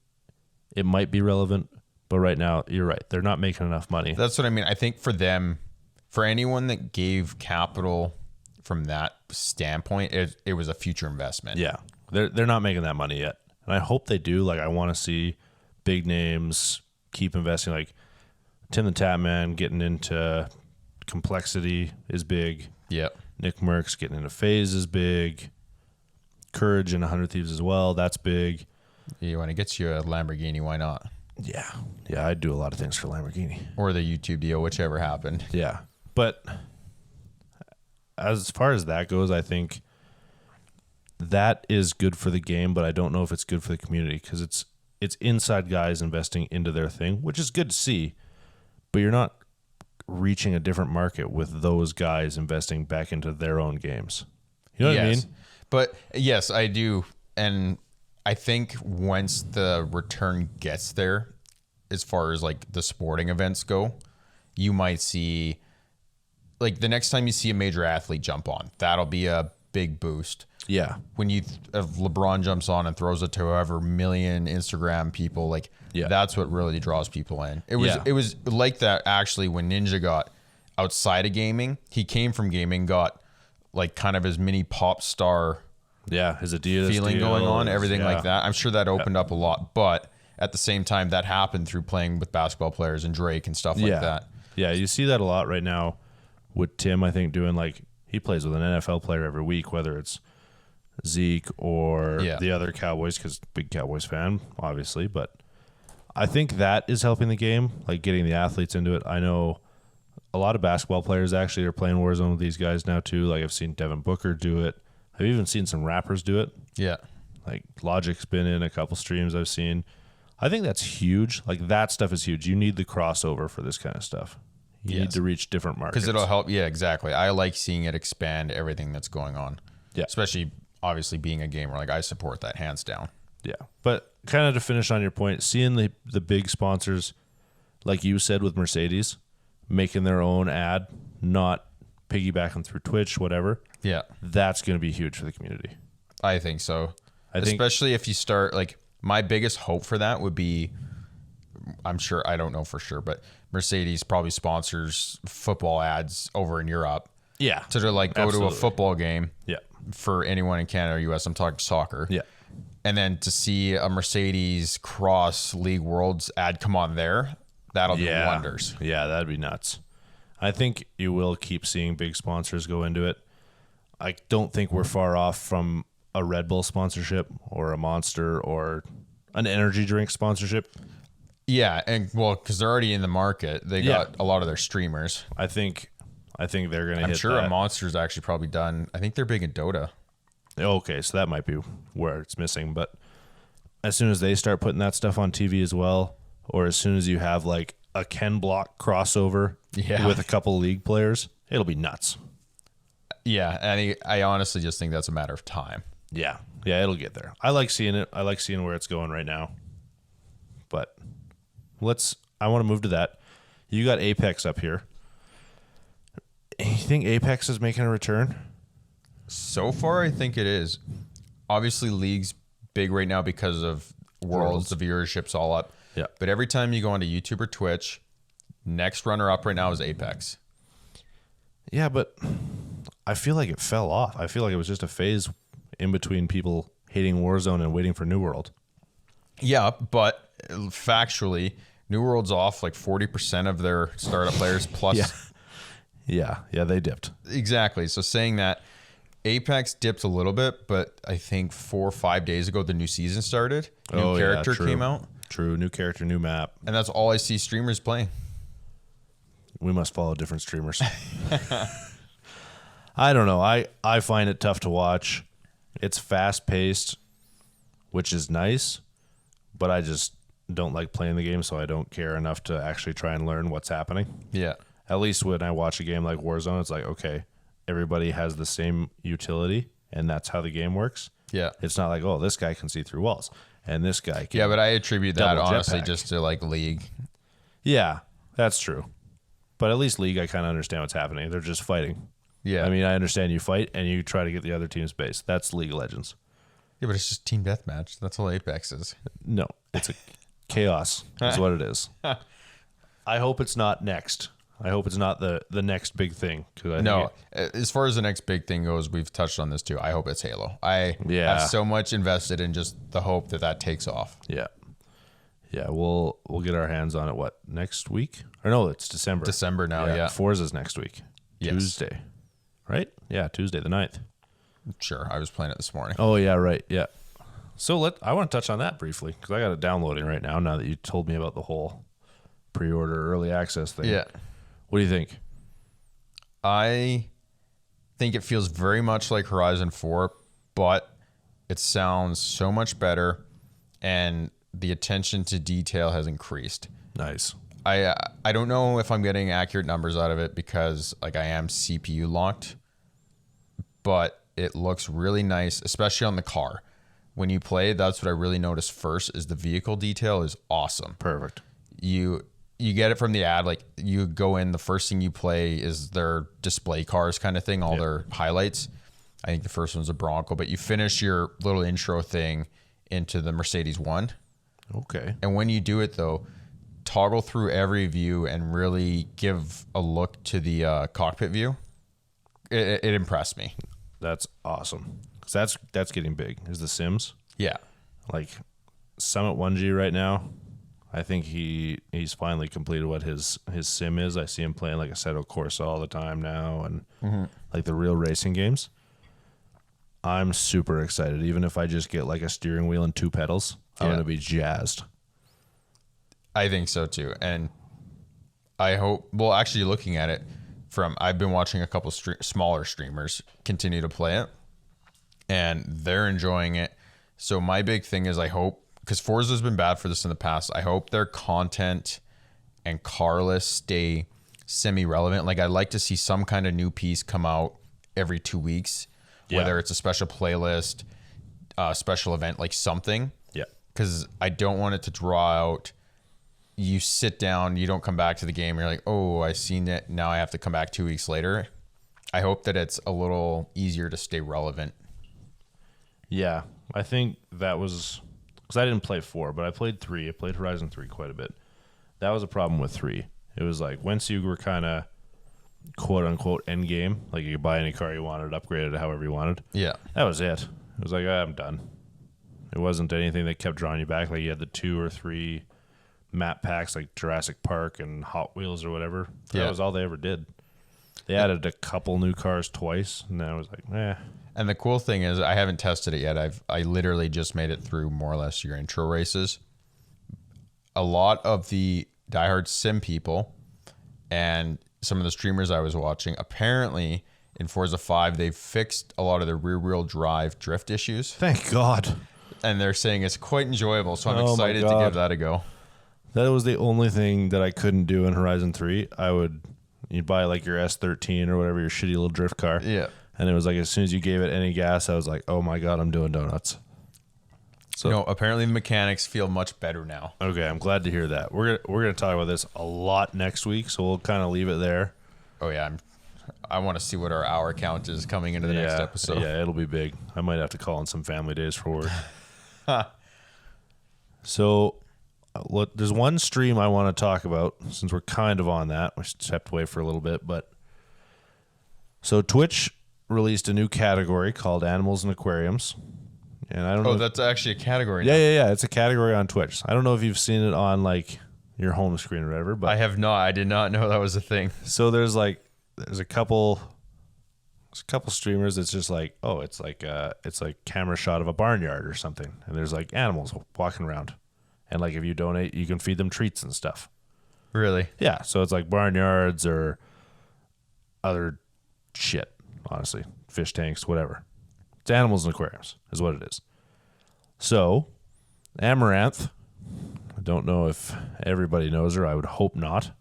it might be relevant, but right now, you're right. They're not making enough money. That's what I mean. I think for them, for anyone that gave capital from that standpoint, it was a future investment. Yeah. They're not making that money yet. And I hope they do. Like, I want to see big names keep investing. Like, Tim the Tatman getting into Complexity is big. Yeah. Nick Merckx getting into FaZe is big. Courage and 100 Thieves as well. That's big. Yeah, when it gets you a Lamborghini, why not? Yeah. Yeah, I'd do a lot of things for Lamborghini. Or the YouTube deal, whichever happened. Yeah. But as far as that goes, I think that is good for the game, but I don't know if it's good for the community because it's inside guys investing into their thing, which is good to see, but you're not reaching a different market with those guys investing back into their own games. You know what I mean? But yes, I do. And I think once the return gets there, as far as like the sporting events go, you might see, like, the next time you see a major athlete jump on, that'll be a big boost. Yeah. When if LeBron jumps on and throws it to however million Instagram people, like, that's what really draws people in. It was like that actually when Ninja got outside of gaming. He came from gaming, got like kind of his mini pop star his Adidas feeling deal, going on, everything like that. I'm sure that opened up a lot, but at the same time, that happened through playing with basketball players and Drake and stuff like that. Yeah, you see that a lot right now with Tim, I think, doing, like, he plays with an NFL player every week, whether it's Zeke or the other Cowboys, because big Cowboys fan, obviously. But I think that is helping the game, like getting the athletes into it. I know a lot of basketball players actually are playing Warzone with these guys now, too. Like, I've seen Devin Booker do it. I've even seen some rappers do it. Yeah. Like, Logic's been in a couple streams I've seen. I think that's huge. Like, that stuff is huge. You need the crossover for this kind of stuff. You need to reach different markets. Because it'll help. Yeah, exactly. I like seeing it expand everything that's going on. Yeah. Especially, obviously, being a gamer. Like, I support that hands down. Yeah. But kind of to finish on your point, seeing the big sponsors, like you said with Mercedes, making their own ad, not piggybacking through Twitch, whatever. Yeah. That's going to be huge for the community. I think so. Especially if you start, like, my biggest hope for that would be, I'm sure, I don't know for sure, but Mercedes probably sponsors football ads over in Europe. Yeah. To like go to a football game. Yeah. For anyone in Canada or US, I'm talking soccer. Yeah. And then to see a Mercedes Cross League Worlds ad come on there, that'll do wonders. Yeah, that'd be nuts. I think you will keep seeing big sponsors go into it. I don't think we're far off from a Red Bull sponsorship or a Monster or an energy drink sponsorship. Yeah, and well, because they're already in the market, they got a lot of their streamers. I think they're going to hit. I'm sure that. a Monster's actually probably done. I think they're big in Dota. Okay, so that might be where it's missing. But as soon as they start putting that stuff on TV as well, or as soon as you have like a Ken Block crossover with a couple league players, it'll be nuts. Yeah, and I honestly just think that's a matter of time. Yeah, it'll get there. I like seeing it. I like seeing where it's going right now. But I want to move to that. You got Apex up here. You think Apex is making a return? So far, I think it is. Obviously, League's big right now because of Worlds. The viewership's all up. Yeah. But every time you go onto YouTube or Twitch, next runner-up right now is Apex. Yeah, but I feel like it fell off. I feel like it was just a phase in between people hating Warzone and waiting for New World. Yeah, but factually, New World's off like 40% of their startup players plus. Yeah, they dipped. Exactly. So saying that, Apex dipped a little bit, but I think 4 or 5 days ago, the new season started. New character came out. True. New character, new map. And that's all I see streamers playing. We must follow different streamers. I don't know. I find it tough to watch. It's fast paced, which is nice, but I just don't like playing the game, so I don't care enough to actually try and learn what's happening. Yeah. At least when I watch a game like Warzone, it's like, okay, everybody has the same utility, and that's how the game works. Yeah. It's not like, oh, this guy can see through walls. and this guy can. Yeah, but I attribute that Double honestly jetpack. just to like league. Yeah, that's true. But at least League, I kind of understand what's happening. They're just fighting. Yeah. I mean, I understand you fight and you try to get the other team's base. That's League of Legends. Yeah, but it's just team deathmatch. That's all Apex is. No, it's a chaos. That's what it is. I hope it's not next. I hope it's not the next big thing. No, as far as the next big thing goes, we've touched on this too. I hope it's Halo. I Yeah. have so much invested in just the hope that that takes off. Yeah. Yeah, we'll get our hands on it, what, next week? Or no, it's December. December now, yeah. Forza's next week. Yes. Tuesday. Right? Yeah, Tuesday the 9th. Sure, I was playing it this morning. Oh, yeah, right. Yeah. So I want to touch on that briefly because I got it downloading right now that you told me about the whole pre-order early access thing. Yeah. What do you think? I think it feels very much like Horizon 4, but it sounds so much better and the attention to detail has increased. Nice. I don't know if I'm getting accurate numbers out of it because like I am CPU locked, but it looks really nice, especially on the car. When you play, that's what I really noticed first is the vehicle detail is awesome. Perfect. You get it from the ad, like you go in, the first thing you play is their display cars kind of thing, all their highlights. I think the first one's a Bronco, but you finish your little intro thing into the Mercedes 1. Okay. And when you do it though, toggle through every view and really give a look to the cockpit view. It impressed me. That's awesome. 'Cause that's getting big. Is the Sims. Yeah. Like Summit 1G right now, I think he's finally completed what his sim is. I see him playing like Assetto Corsa all the time now and like the real racing games. I'm super excited. Even if I just get like a steering wheel and 2 pedals, I'm Yeah. going to be jazzed. I think so too. And I hope, well, actually looking at it I've been watching a couple smaller streamers continue to play it and they're enjoying it. So my big thing is I hope, because Forza's been bad for this in the past, I hope their content and car lists stay semi-relevant. Like I'd like to see some kind of new piece come out every 2 weeks, whether it's a special playlist, special event, like something. Yeah. Because I don't want it to draw out. You sit down, you don't come back to the game. You're like, oh, I seen it. Now I have to come back 2 weeks later. I hope that it's a little easier to stay relevant. Yeah. I think that was because I didn't play 4, but I played 3. I played Horizon 3 quite a bit. That was a problem with 3. It was like once you were kind of quote unquote end game, like you could buy any car you wanted, upgrade it however you wanted. Yeah. That was it. It was like, I'm done. It wasn't anything that kept drawing you back. Like you had the 2 or 3 map packs like Jurassic Park and Hot Wheels or whatever. That was all they ever did. They added a couple new cars twice, and then I was like, eh. And the cool thing is I haven't tested it yet. I literally just made it through more or less your intro races. A lot of the diehard sim people and some of the streamers I was watching, apparently in Forza 5, they've fixed a lot of the rear-wheel drive drift issues. Thank God. And they're saying it's quite enjoyable, so I'm Oh my excited to God. give that a go. That was the only thing that I couldn't do in Horizon 3. You'd buy like your S13 or whatever, your shitty little drift car. Yeah. And it was like as soon as you gave it any gas, I was like, oh my God, I'm doing donuts. So No, apparently the mechanics feel much better now. okay, I'm glad to hear that. We're gonna talk about this a lot next week, so we'll kind of leave it there. Oh yeah, I want to see what our hour count is coming into the next episode. Yeah, it'll be big. I might have to call in some family days for work. So, there's one stream I want to talk about since we're kind of on that. We stepped away for a little bit, but so Twitch released a new category called Animals and Aquariums, and I don't know. Oh, that's actually a category. Yeah. It's a category on Twitch. I don't know if you've seen it on like your home screen or whatever, but I have not. I did not know that was a thing. so there's a couple streamers that's just like, oh, it's like camera shot of a barnyard or something, and there's like animals walking around, and like if you donate, you can feed them treats and stuff. Really? Yeah, so it's like barnyards or other shit, honestly, fish tanks, whatever. It's animals and aquariums is what it is. So Amaranth, I don't know if everybody knows her. I would hope not.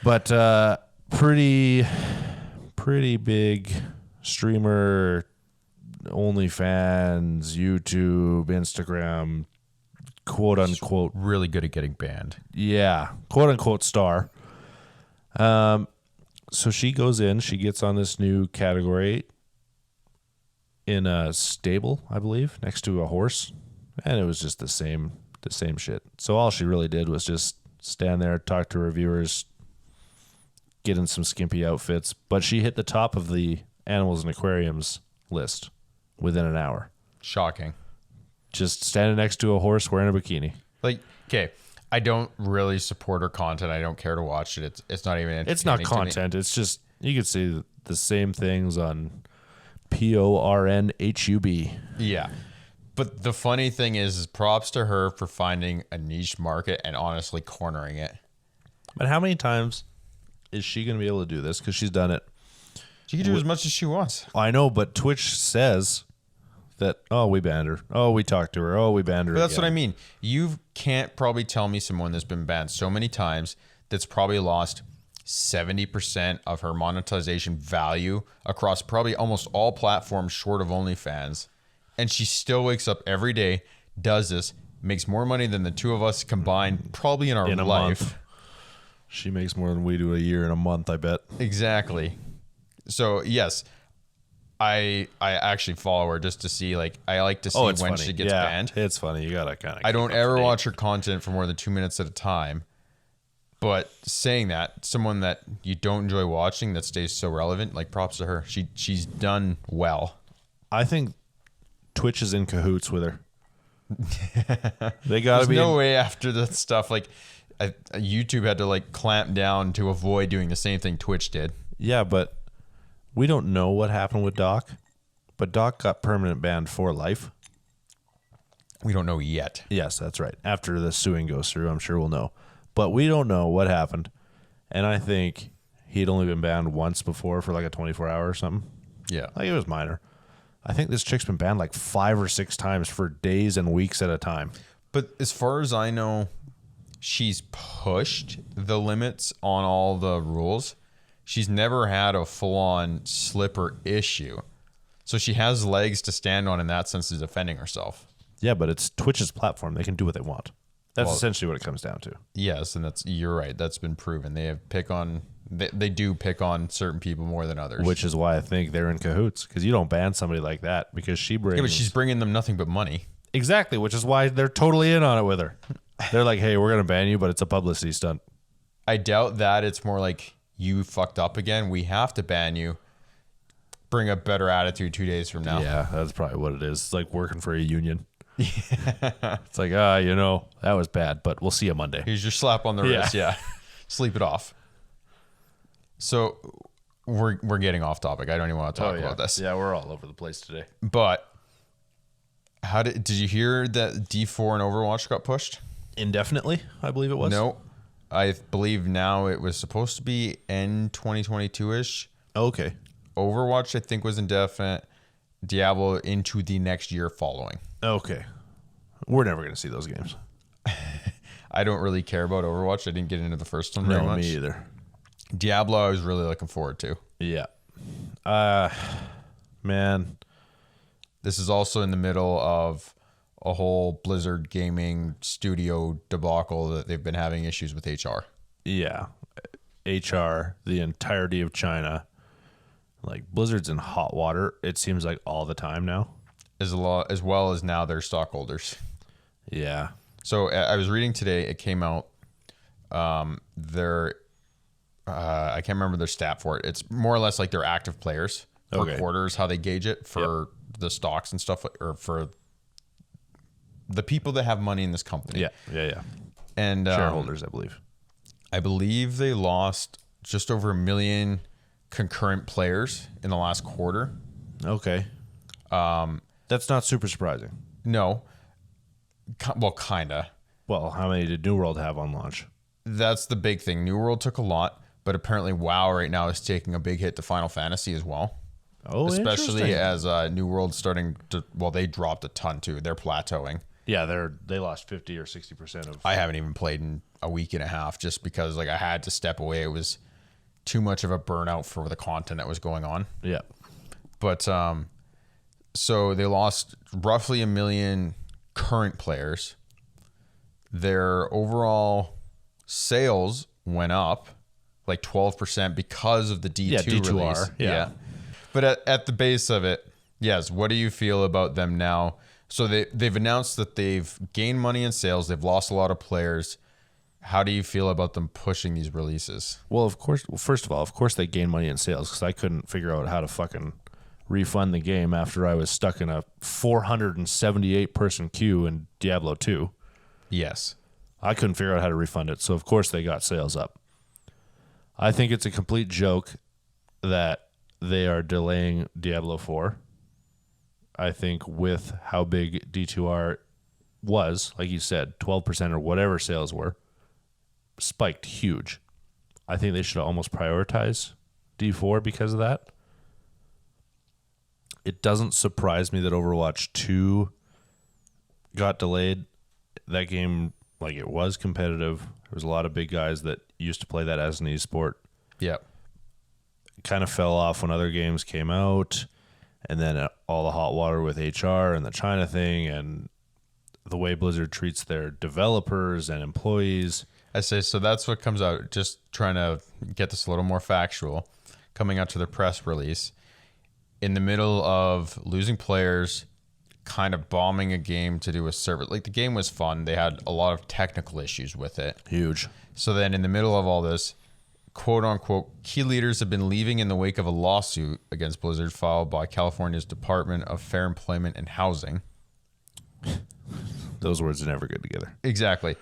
But pretty big streamer, OnlyFans, YouTube, Instagram, quote unquote. Really good at getting banned. Yeah, quote unquote star. So she goes in, she gets on this new category in a stable, I believe, next to a horse, and it was just the same shit. So all she really did was just stand there, talk to reviewers, get in some skimpy outfits, but she hit the top of the animals and aquariums list within an hour. Shocking. Just standing next to a horse wearing a bikini. Like, okay, I don't really support her content. I don't care to watch it. It's not even It's not entertaining to me. content. It's just you can see the same things on PORNHUB. Yeah. But the funny thing is props to her for finding a niche market and honestly cornering it. But how many times is she going to be able to do this? Because she's done it. She can do as much as she wants. I know, but Twitch says that, oh, we banned her. Oh, we talked to her. Oh, we banned her. But that's again. what I mean. You can't probably tell me someone that's been banned so many times that's probably lost 70% of her monetization value across probably almost all platforms short of OnlyFans. And she still wakes up every day, does this, makes more money than the two of us combined probably in our In a life. month. She makes more than we do a year in a month, I bet. Exactly. So, yes, I actually follow her just to see, like, I like to see when funny. she gets banned. It's funny. You got to kind of. I don't ever watch her content for more than 2 minutes at a time. But saying that, someone that you don't enjoy watching that stays so relevant, like props to her. She's done well. I think Twitch is in cahoots with her. They got to There's be. no way after that stuff, like YouTube had to like clamp down to avoid doing the same thing Twitch did. Yeah, but we don't know what happened with Doc. But Doc got permanent banned for life. We don't know yet. Yes, that's right. After the suing goes through, I'm sure we'll know. But we don't know what happened. And I think he'd only been banned once before for like a 24-hour or something. Yeah. Like it was minor. I think this chick's been banned like 5 or 6 times for days and weeks at a time. But as far as I know, she's pushed the limits on all the rules. She's never had a full-on slipper issue. So she has legs to stand on in that sense of defending herself. Yeah, but it's Twitch's platform. They can do what they want. That's Well, essentially what it comes down to. Yes, and you're right. That's been proven. They do pick on certain people more than others. Which is why I think they're in cahoots. Because you don't ban somebody like that because she brings... yeah, but she's bringing them nothing but money. Exactly, which is why they're totally in on it with her. They're like, hey, we're going to ban you, but it's a publicity stunt. I doubt that. It's more like, you fucked up again. We have to ban you. Bring a better attitude 2 days from now. Yeah, that's probably what it is. It's like working for a union. It's like, that was bad, but we'll see you Monday. Here's your slap on the Yeah. wrist. Yeah. Sleep it off. So we're getting off topic. I don't even want to talk about this. Yeah, we're all over the place today. But did you hear that D4 and Overwatch got pushed? Indefinitely, I believe it was. No. I believe now it was supposed to be end 2022-ish. Okay. Overwatch, I think, was indefinite. Diablo into the next year following. Okay. We're never going to see those games. I don't really care about Overwatch. I didn't get into the first one very No, much. me either. Diablo, I was really looking forward to. Yeah. Man. This is also in the middle of a whole Blizzard gaming studio debacle that they've been having issues with HR. Yeah. HR, the entirety of China. Like, Blizzard's in hot water, it seems like all the time now. As well as now their stockholders. Yeah. So I was reading today, it came out, I can't remember their stat for it. It's more or less like their active players per Okay. quarters, how they gauge it for the stocks and stuff, or for the people that have money in this company. Yeah. And Shareholders, I believe. I believe they lost just over 1 million concurrent players in the last quarter. Okay. That's not super surprising. No. Well, kind of. Well, how many did New World have on launch? That's the big thing. New World took a lot, but apparently WoW right now is taking a big hit to Final Fantasy as well. Oh, Especially interesting. as New World starting to, well, they dropped a ton too. They're plateauing. Yeah, they lost 50 or 60% of... I haven't even played in a week and a half just because like I had to step away. It was too much of a burnout for the content that was going on. Yeah. But So they lost roughly 1 million current players. Their overall sales went up like 12% because of the D2 D2R, release. yeah. But at the base of it, yes, what do you feel about them now? So they've announced that they've gained money in sales. They've lost a lot of players. How do you feel about them pushing these releases? Well, of course. Well, first of all, of course they gain money in sales because I couldn't figure out how to fucking refund the game after I was stuck in a 478 person queue in Diablo 2. Yes. I couldn't figure out how to refund it, so of course they got sales up. I think it's a complete joke that they are delaying Diablo 4. I think with how big D2R was, like you said, 12% or whatever sales were, spiked huge. I think they should almost prioritize D4 because of that. It doesn't surprise me that Overwatch 2 got delayed. That game, like, it was competitive. There was a lot of big guys that used to play that as an esport. Yep. It kind of fell off when other games came out, and then all the hot water with HR and the China thing and the way Blizzard treats their developers and employees. I say, so that's what comes out. Just trying to get this a little more factual. Coming out to the press release, in the middle of losing players, kind of bombing a game to do a server. Like, the game was fun. They had a lot of technical issues with it. Huge. So then in the middle of all this, quote unquote, key leaders have been leaving in the wake of a lawsuit against Blizzard filed by California's Department of Fair Employment and Housing. Those words are never good together. Exactly.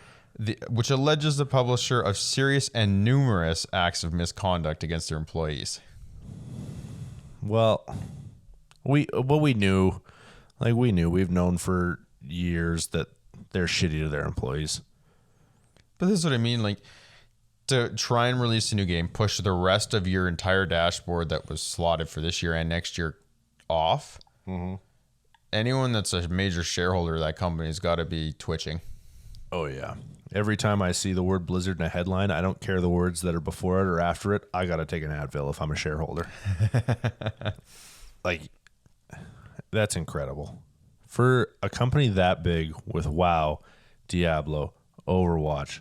Which alleges the publisher of serious and numerous acts of misconduct against their employees. Well, we knew. Like, we knew. We've known for years that they're shitty to their employees. But this is what I mean. Like, to try and release a new game, push the rest of your entire dashboard that was slotted for this year and next year off. Mm-hmm. Anyone that's a major shareholder of that company has got to be twitching. Oh, yeah. Every time I see the word Blizzard in a headline, I don't care the words that are before it or after it. I got to take an Advil if I'm a shareholder. Like, that's incredible. For a company that big with WoW, Diablo, Overwatch,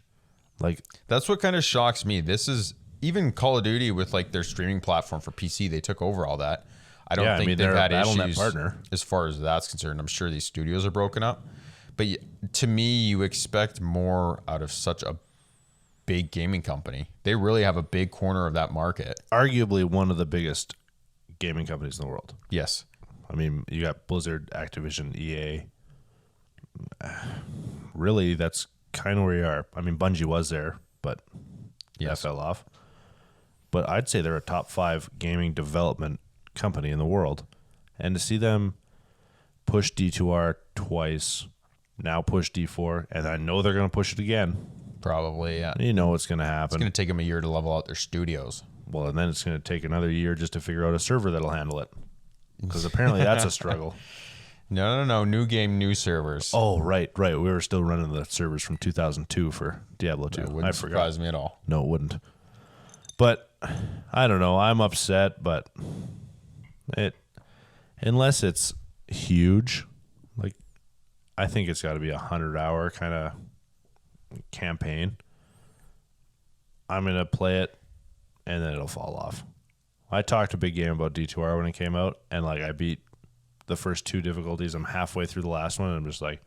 like, that's what kind of shocks me. This is even Call of Duty with like their streaming platform for PC. They took over all that. I don't think they've had issues partner. As far as that's concerned. I'm sure these studios are broken up. But to me, you expect more out of such a big gaming company. They really have a big corner of that market. Arguably one of the biggest gaming companies in the world. Yes. I mean, you got Blizzard, Activision, EA. Really, that's kind of where you are. I mean, Bungie was there, but that fell off. But I'd say they're a top 5 gaming development company in the world. And to see them push D2R twice, now push D4, and I know they're going to push it again. Probably, yeah. You know what's going to happen. It's going to take them a year to level out their studios. Well, and then it's going to take another year just to figure out a server that'll handle it. Because apparently that's a struggle. No. New game, new servers. Oh, right. We were still running the servers from 2002 for Diablo 2. That wouldn't surprise me at all. No, it wouldn't. But I don't know. I'm upset, but unless it's huge, like, I think it's got to be 100-hour kind of campaign. I'm going to play it, and then it'll fall off. I talked a big game about D2R when it came out, and like, I beat the first 2 difficulties. I'm halfway through the last one, and I'm just like,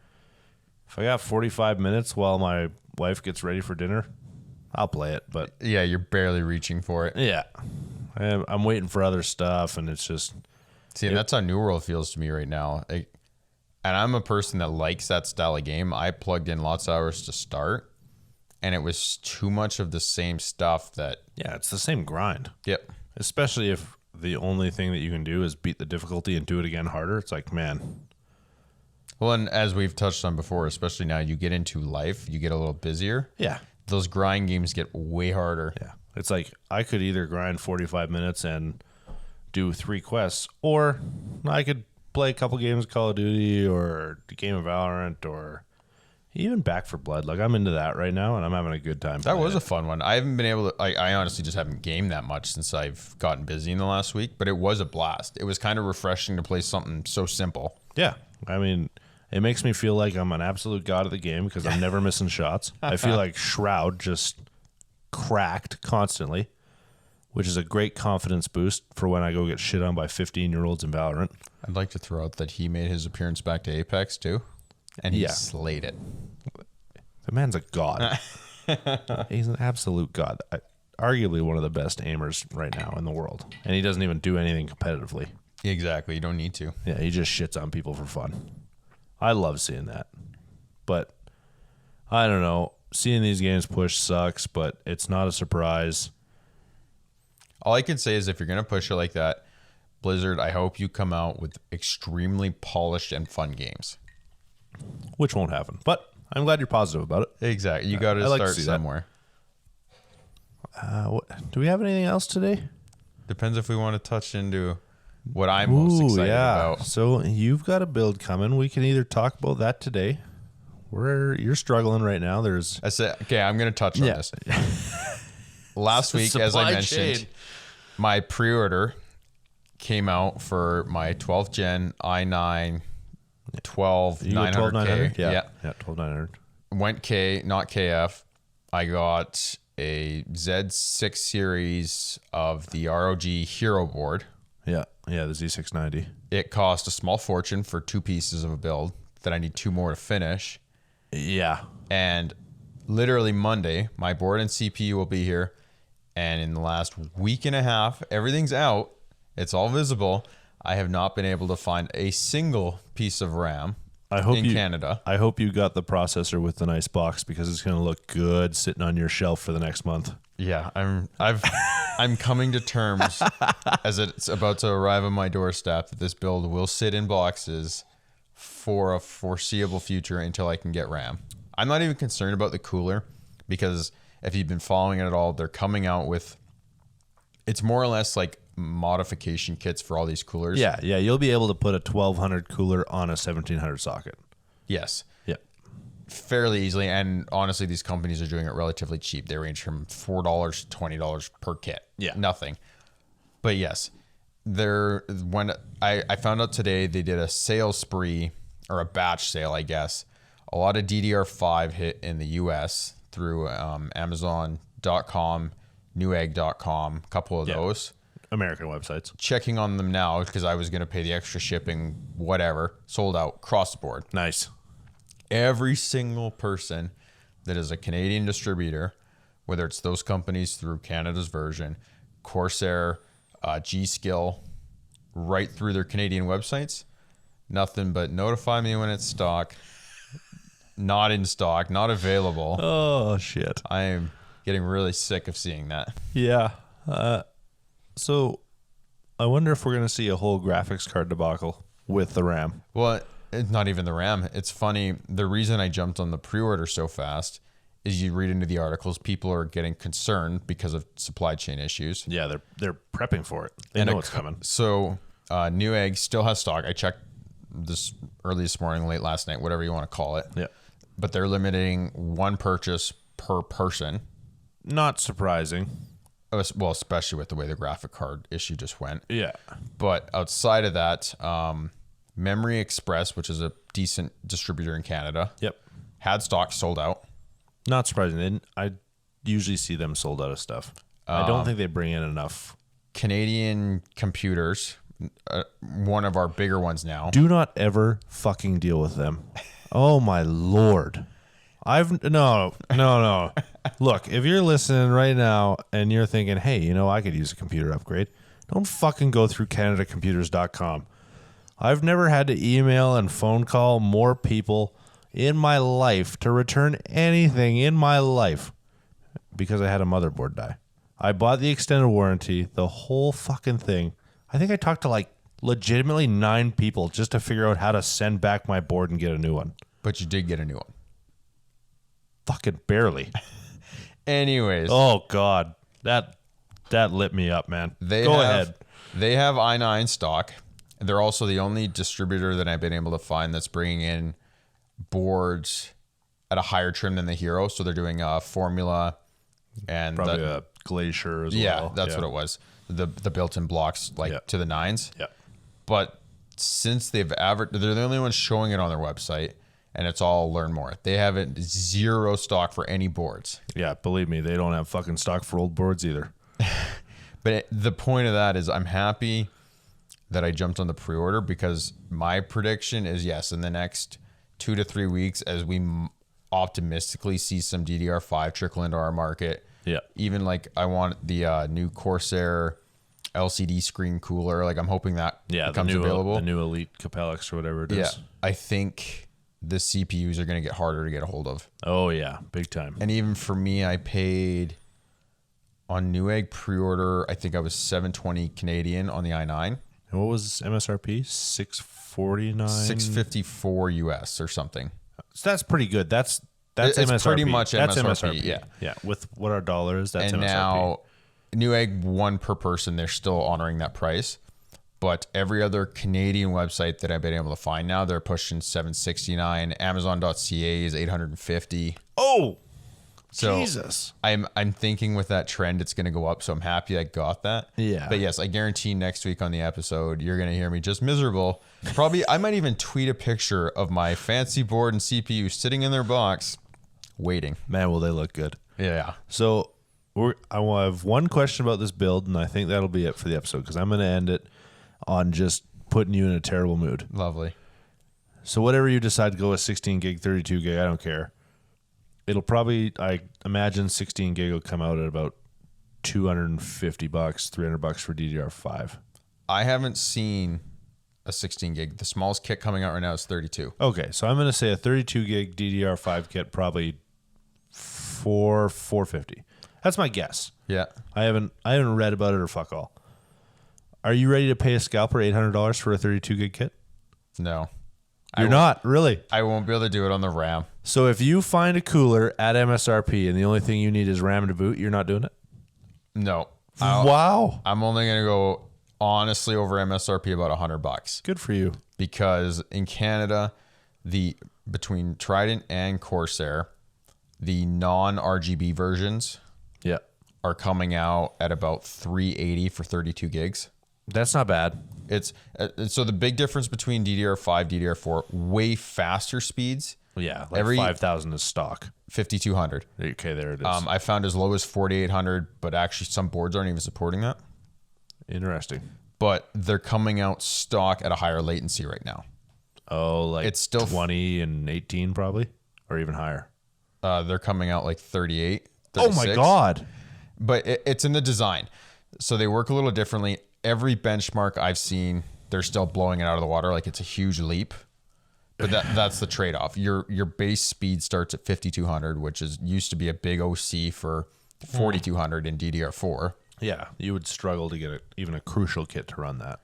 if I got 45 minutes while my wife gets ready for dinner, I'll play it. But yeah, you're barely reaching for it. Yeah, I'm waiting for other stuff, and it's just... See, and that's how New World feels to me right now. And I'm a person that likes that style of game. I plugged in lots of hours to start, and it was too much of the same stuff that... Yeah, it's the same grind. Yep. Especially if the only thing that you can do is beat the difficulty and do it again harder. It's like, man. Well, and as we've touched on before, especially now you get into life, you get a little busier. Yeah. Those grind games get way harder. Yeah. It's like, I could either grind 45 minutes and do 3 quests, or I could play a couple games of Call of Duty or a game of Valorant or Even Back for Blood, like I'm into that right now, and I'm having a good time. That playing was it. a fun one. I haven't been able to. I honestly just haven't gamed that much since I've gotten busy in the last week. But it was a blast. It was kind of refreshing to play something so simple. Yeah, I mean, it makes me feel like I'm an absolute god of the game because I'm never missing shots. I feel like Shroud just cracked constantly, which is a great confidence boost for when I go get shit on by 15-year-olds in Valorant. I'd like to throw out that he made his appearance back to Apex too, and he Yeah. slayed it. The man's a god. He's an absolute god. Arguably one of the best aimers right now in the world. And he doesn't even do anything competitively. Exactly. You don't need to. Yeah, he just shits on people for fun. I love seeing that. But I don't know. Seeing these games push sucks, but it's not a surprise. All I can say is if you're going to push it like that, Blizzard, I hope you come out with extremely polished and fun games. Which won't happen. But I'm glad you're positive about it. Exactly. You got to I like to start see that. somewhere. Do we have anything else today? Depends if we want to touch into what I'm most excited about. So you've got a build coming. We can either talk about that today. You're struggling right now. There's I said, okay, I'm going to touch on this. Last week, as I Supply mentioned, chain. my pre-order came out for my 12th gen i9 12 you got 900K. Yeah, 12900. Went K, not KF. I got a Z6 series of the ROG Hero board. Yeah, the Z690. It cost a small fortune for 2 pieces of a build that I need 2 more to finish. Yeah, And literally Monday, my board and CPU will be here. And in the last week and a half, everything's out. It's all visible. I have not been able to find a single piece of RAM in Canada. I hope you got the processor with the nice box because it's going to look good sitting on your shelf for the next month. Yeah, I'm coming to terms as it's about to arrive on my doorstep that this build will sit in boxes for a foreseeable future until I can get RAM. I'm not even concerned about the cooler because if you've been following it at all, they're coming out with, it's more or less like modification kits for all these coolers. Yeah, you'll be able to put a 1200 cooler on a 1700 socket. Yes. Yeah. Fairly easily. And honestly, these companies are doing it relatively cheap. They range from $4 to $20 per kit. Yeah. Nothing. But yes, when I found out today they did a sales spree or a batch sale, I guess. A lot of DDR5 hit in the US through Amazon.com, Newegg.com, a couple of those. American websites. Checking on them now because I was going to pay the extra shipping, whatever. Sold out across the board. Nice. Every single person that is a Canadian distributor, whether it's those companies through Canada's version, Corsair, G-Skill, right through their Canadian websites, nothing but notify me when it's stock, not in stock, not available. Oh, shit. I am getting really sick of seeing that. Yeah. So I wonder if we're going to see a whole graphics card debacle with the RAM. Well, it's not even the RAM. It's funny. The reason I jumped on the pre-order so fast is you read into the articles, people are getting concerned because of supply chain issues. Yeah, they're prepping for it. They know it's coming. So Newegg still has stock. I checked this early this morning, late last night, whatever you want to call it. Yeah. But they're limiting 1 purchase per person. Not surprising. Well, especially with the way the graphic card issue just went. Yeah. But outside of that, Memory Express, which is a decent distributor in Canada, Yep. had stock sold out. Not surprising. I usually see them sold out of stuff. I don't think they bring in enough. Canadian Computers, one of our bigger ones now. Do not ever fucking deal with them. Oh my Lord. No. Look, if you're listening right now and you're thinking, hey, I could use a computer upgrade, don't fucking go through CanadaComputers.com. I've never had to email and phone call more people in my life to return anything in my life because I had a motherboard die. I bought the extended warranty, the whole fucking thing. I think I talked to like legitimately 9 people just to figure out how to send back my board and get a new one. But you did get a new one. Fucking barely. Anyways. Oh God, that lit me up, man. Go ahead. They have i9 stock. They're also the only distributor that I've been able to find that's bringing in boards at a higher trim than the Hero. So they're doing a Formula and Probably a Glacier as well. yeah, that's what it was. The built-in blocks to the 9s. Yeah. But since they're the only ones showing it on their website, and it's all learn more. They haven't zero stock for any boards. Yeah, believe me, they don't have fucking stock for old boards either. But the point of that is I'm happy that I jumped on the pre-order, because my prediction is yes, in the next 2 to 3 weeks, as we optimistically see some DDR5 trickle into our market. Yeah. Even like I want the new Corsair LCD screen cooler. Like I'm hoping that becomes available. The new Elite Capellix or whatever it is. Yeah. I think the CPUs are going to get harder to get a hold of. Oh yeah, big time. And even for me, I paid on Newegg pre-order, I think I was $720 Canadian on the i9. And what was MSRP? $649. $654 US or something. So that's pretty good. That's It's MSRP. pretty much That's MSRP, yeah. Yeah. With what our dollar is, that's And MSRP. now Newegg, one per person, they're still honoring that price. But every other Canadian website that I've been able to find now, they're pushing $769. Amazon.ca is $850. Oh, So Jesus. I'm thinking with that trend, it's going to go up. So I'm happy I got that. Yeah. But yes, I guarantee next week on the episode, you're going to hear me just miserable. Probably, I might even tweet a picture of my fancy board and CPU sitting in their box, waiting. Man, will they look good. Yeah. So I will have one question about this build, and I think that'll be it for the episode, because I'm going to end it on just putting you in a terrible mood. Lovely. So whatever you decide to go with, 16 gig, 32 gig, I don't care. It'll probably, I imagine 16 gig will come out at about $250, $300 for DDR5. I haven't seen a 16 gig. The smallest kit coming out right now is 32. Okay, so I'm going to say a 32 gig DDR5 kit, probably $450. That's my guess. Yeah. I haven't read about it or fuck all. Are you ready to pay a scalper $800 for a 32 gig kit? No. You're not, really. I won't be able to do it on the RAM. So if you find a cooler at MSRP and the only thing you need is RAM to boot, you're not doing it? No. Wow. I'm only going to go honestly over MSRP about $100, Good for you. because in Canada, between Trident and Corsair, the non-RGB versions Yeah. are coming out at about $380 for 32 gigs. That's not bad. It's so the big difference between DDR5, DDR4, way faster speeds, Yeah, like 5,000 is stock. 5200. Okay, there it is. I found as low as 4800, but actually some boards aren't even supporting that. Interesting. But they're coming out stock at a higher latency right now. Oh, like It's still 20 and 18 probably, or even higher. They're coming out like 38, Oh my 36. God. But it's in the design. So they work a little differently. Every benchmark I've seen, they're still blowing it out of the water. Like it's a huge leap. But that's the trade-off. Your base speed starts at 5200, which used to be a big OC for 4200 in DDR4. Yeah, you would struggle to get even a crucial kit to run that.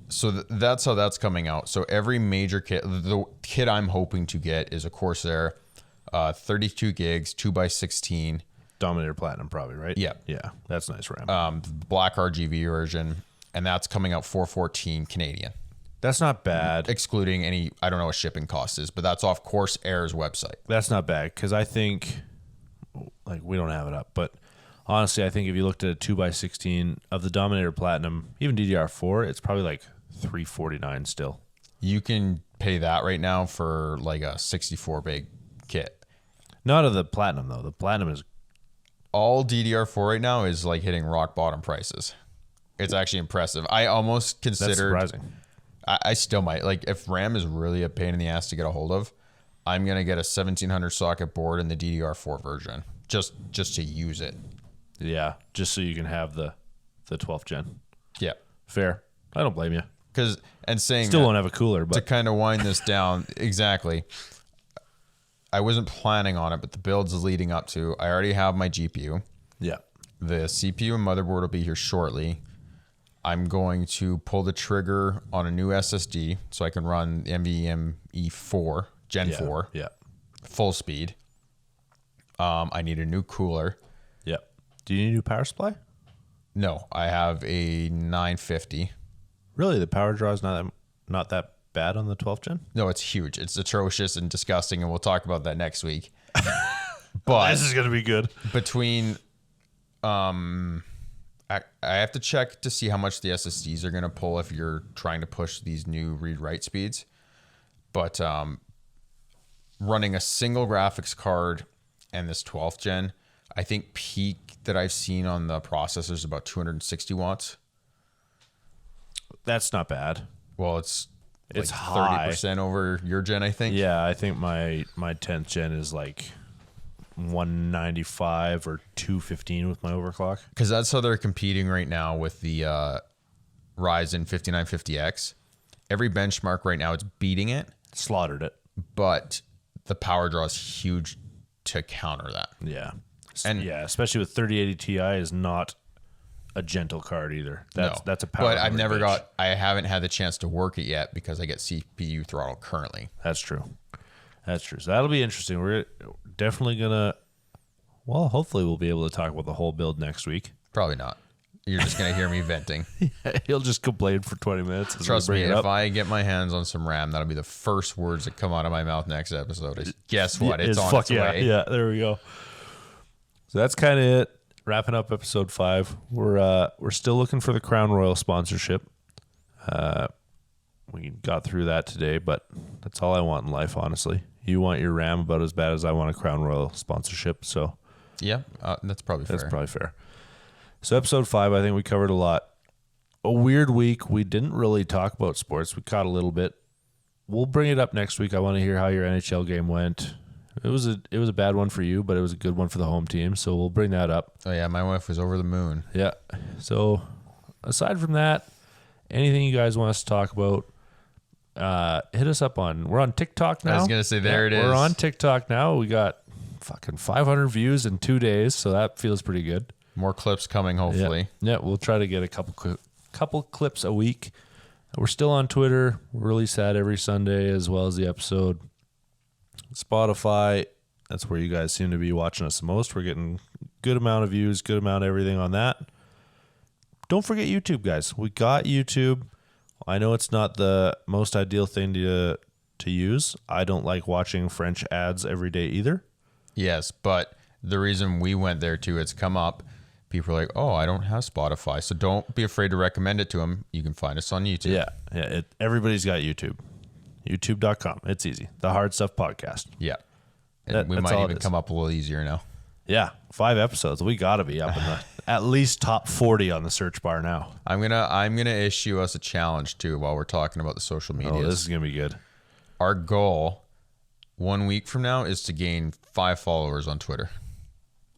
So that's how that's coming out. So every major kit, the kit I'm hoping to get is a Corsair 32 gigs, 2x16. Dominator Platinum probably, right? Yeah. Yeah, that's nice RAM. Black RGB version, and that's coming out $414 Canadian, That's not bad. excluding any, I don't know what shipping cost is, but that's off Corsair's website. That's not bad, because I think, like, we don't have it up, but honestly, I think if you looked at a 2x16 of the Dominator Platinum, even DDR4, it's probably like $349 still. You can pay that right now for like a 64 big kit. Not of the Platinum, though. The Platinum is, All DDR4 right now is like hitting rock bottom prices. It's actually impressive. I almost that's considered, surprising. I still might, like if RAM is really a pain in the ass to get a hold of, I'm going to get a 1700 socket board in the DDR4 version just to use it. Yeah, just so you can have the 12th gen. Yeah. Fair. I don't blame you. Because, and saying Still that, won't have a cooler, to but kind of wind this down, exactly. I wasn't planning on it, but the build's leading up to. I already have my GPU. yeah. The CPU and motherboard will be here shortly. I'm going to pull the trigger on a new SSD so I can run NVMe 4, Gen Yeah. 4, Yeah. full speed. I need a new cooler. Yeah. Do you need a new power supply? No, I have a 950. Really, the power draw is not that bad on the 12th gen? No, it's huge. It's atrocious and disgusting, and we'll talk about that next week. But This is going to be good. between, I have to check to see how much the SSDs are going to pull if you're trying to push these new read-write speeds. But running a single graphics card and this 12th gen, I think peak that I've seen on the processor is about 260 watts. That's not bad. Well, it's It's like high. 30% over your gen, I think. Yeah, I think my 10th gen is like 195 or 215 with my overclock. Because that's how they're competing right now with the Ryzen 5950X. Every benchmark right now, it's beating it, Slaughtered it. but the power draw is huge to counter that. Yeah. And- yeah, especially with 3080 Ti is not a gentle card either. That's a power. But I've hungry never bitch. I haven't had the chance to work it yet because I get CPU throttle currently. That's true. That's true. So that'll be interesting. We're definitely gonna. Well, hopefully we'll be able to talk about the whole build next week. Probably not. You're just going to hear me venting. He'll just complain for 20 minutes. as Trust we me, bring it if up. I get my hands on some RAM, that'll be the first words that come out of my mouth next episode is, guess what? It's on its way. Yeah, there we go. So that's kind of it. Wrapping up episode 5. We're still looking for the Crown Royal sponsorship. We got through that today, but that's all I want in life, honestly. You want your RAM about as bad as I want a Crown Royal sponsorship, so Yeah, that's probably fair. that's probably fair. So episode 5, I think we covered a lot. A weird week. We didn't really talk about sports. We caught a little bit. We'll bring it up next week. I want to hear how your NHL game went. It was a bad one for you, but it was a good one for the home team. So we'll bring that up. Oh, yeah, my wife was over the moon. Yeah. So aside from that, anything you guys want us to talk about, hit us up on. We're on TikTok now. I was going to say, there it is. We're on TikTok now. We got fucking 500 views in 2 days, so that feels pretty good. More clips coming, hopefully. Yeah, we'll try to get a couple clips a week. We're still on Twitter. We release that every Sunday as well as the episode. Spotify, that's where you guys seem to be watching us the most. We're getting good amount of views, good amount of everything on that. Don't forget YouTube, guys. We got YouTube. I know it's not the most ideal thing to use. I don't like watching French ads every day either. Yes, but the reason we went there too, it's come up. People are like, oh, I don't have Spotify. So don't be afraid to recommend it to them. You can find us on YouTube. Yeah. Everybody's got YouTube. YouTube.com. It's easy. The Hard Stuff Podcast. Yeah. And we that's might all it even is. come up a little easier now. Yeah, 5 episodes. We got to be up in the at least top 40 on the search bar now. I'm gonna issue us a challenge too while we're talking about the social media. Oh, this is gonna be good. Our goal 1 week from now is to gain 5 followers on Twitter.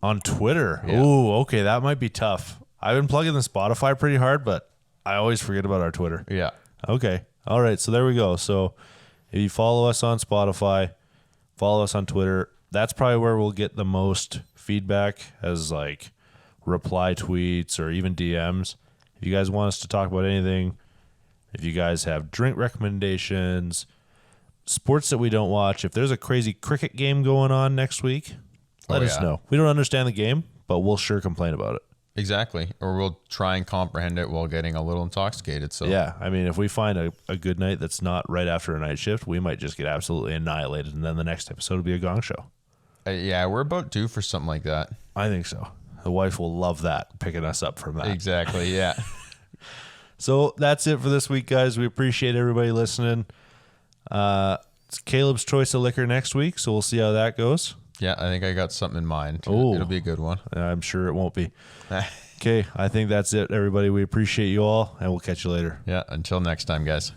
On Twitter. Yeah. Ooh, okay, that might be tough. I've been plugging the Spotify pretty hard, but I always forget about our Twitter. Yeah. Okay. All right. So there we go. So if you follow us on Spotify, follow us on Twitter, that's probably where we'll get the most feedback as like reply tweets or even DMs. If you guys want us to talk about anything, if you guys have drink recommendations, sports that we don't watch, if there's a crazy cricket game going on next week, let us know. We don't understand the game, but we'll sure complain about it. Exactly. Or we'll try and comprehend it while getting a little intoxicated. So Yeah, I mean, if we find a good night that's not right after a night shift, we might just get absolutely annihilated, and then the next episode will be a gong show. yeah, we're about due for something like that. I think so. The wife will love that, picking us up from that. Exactly. Yeah. So that's it for this week, guys. We appreciate everybody listening. It's Caleb's Choice of Liquor next week, so we'll see how that goes. Yeah, I think I got something in mind. Oh. It'll be a good one. I'm sure it won't be. Okay, I think that's it, everybody. We appreciate you all, and we'll catch you later. Yeah, until next time, guys.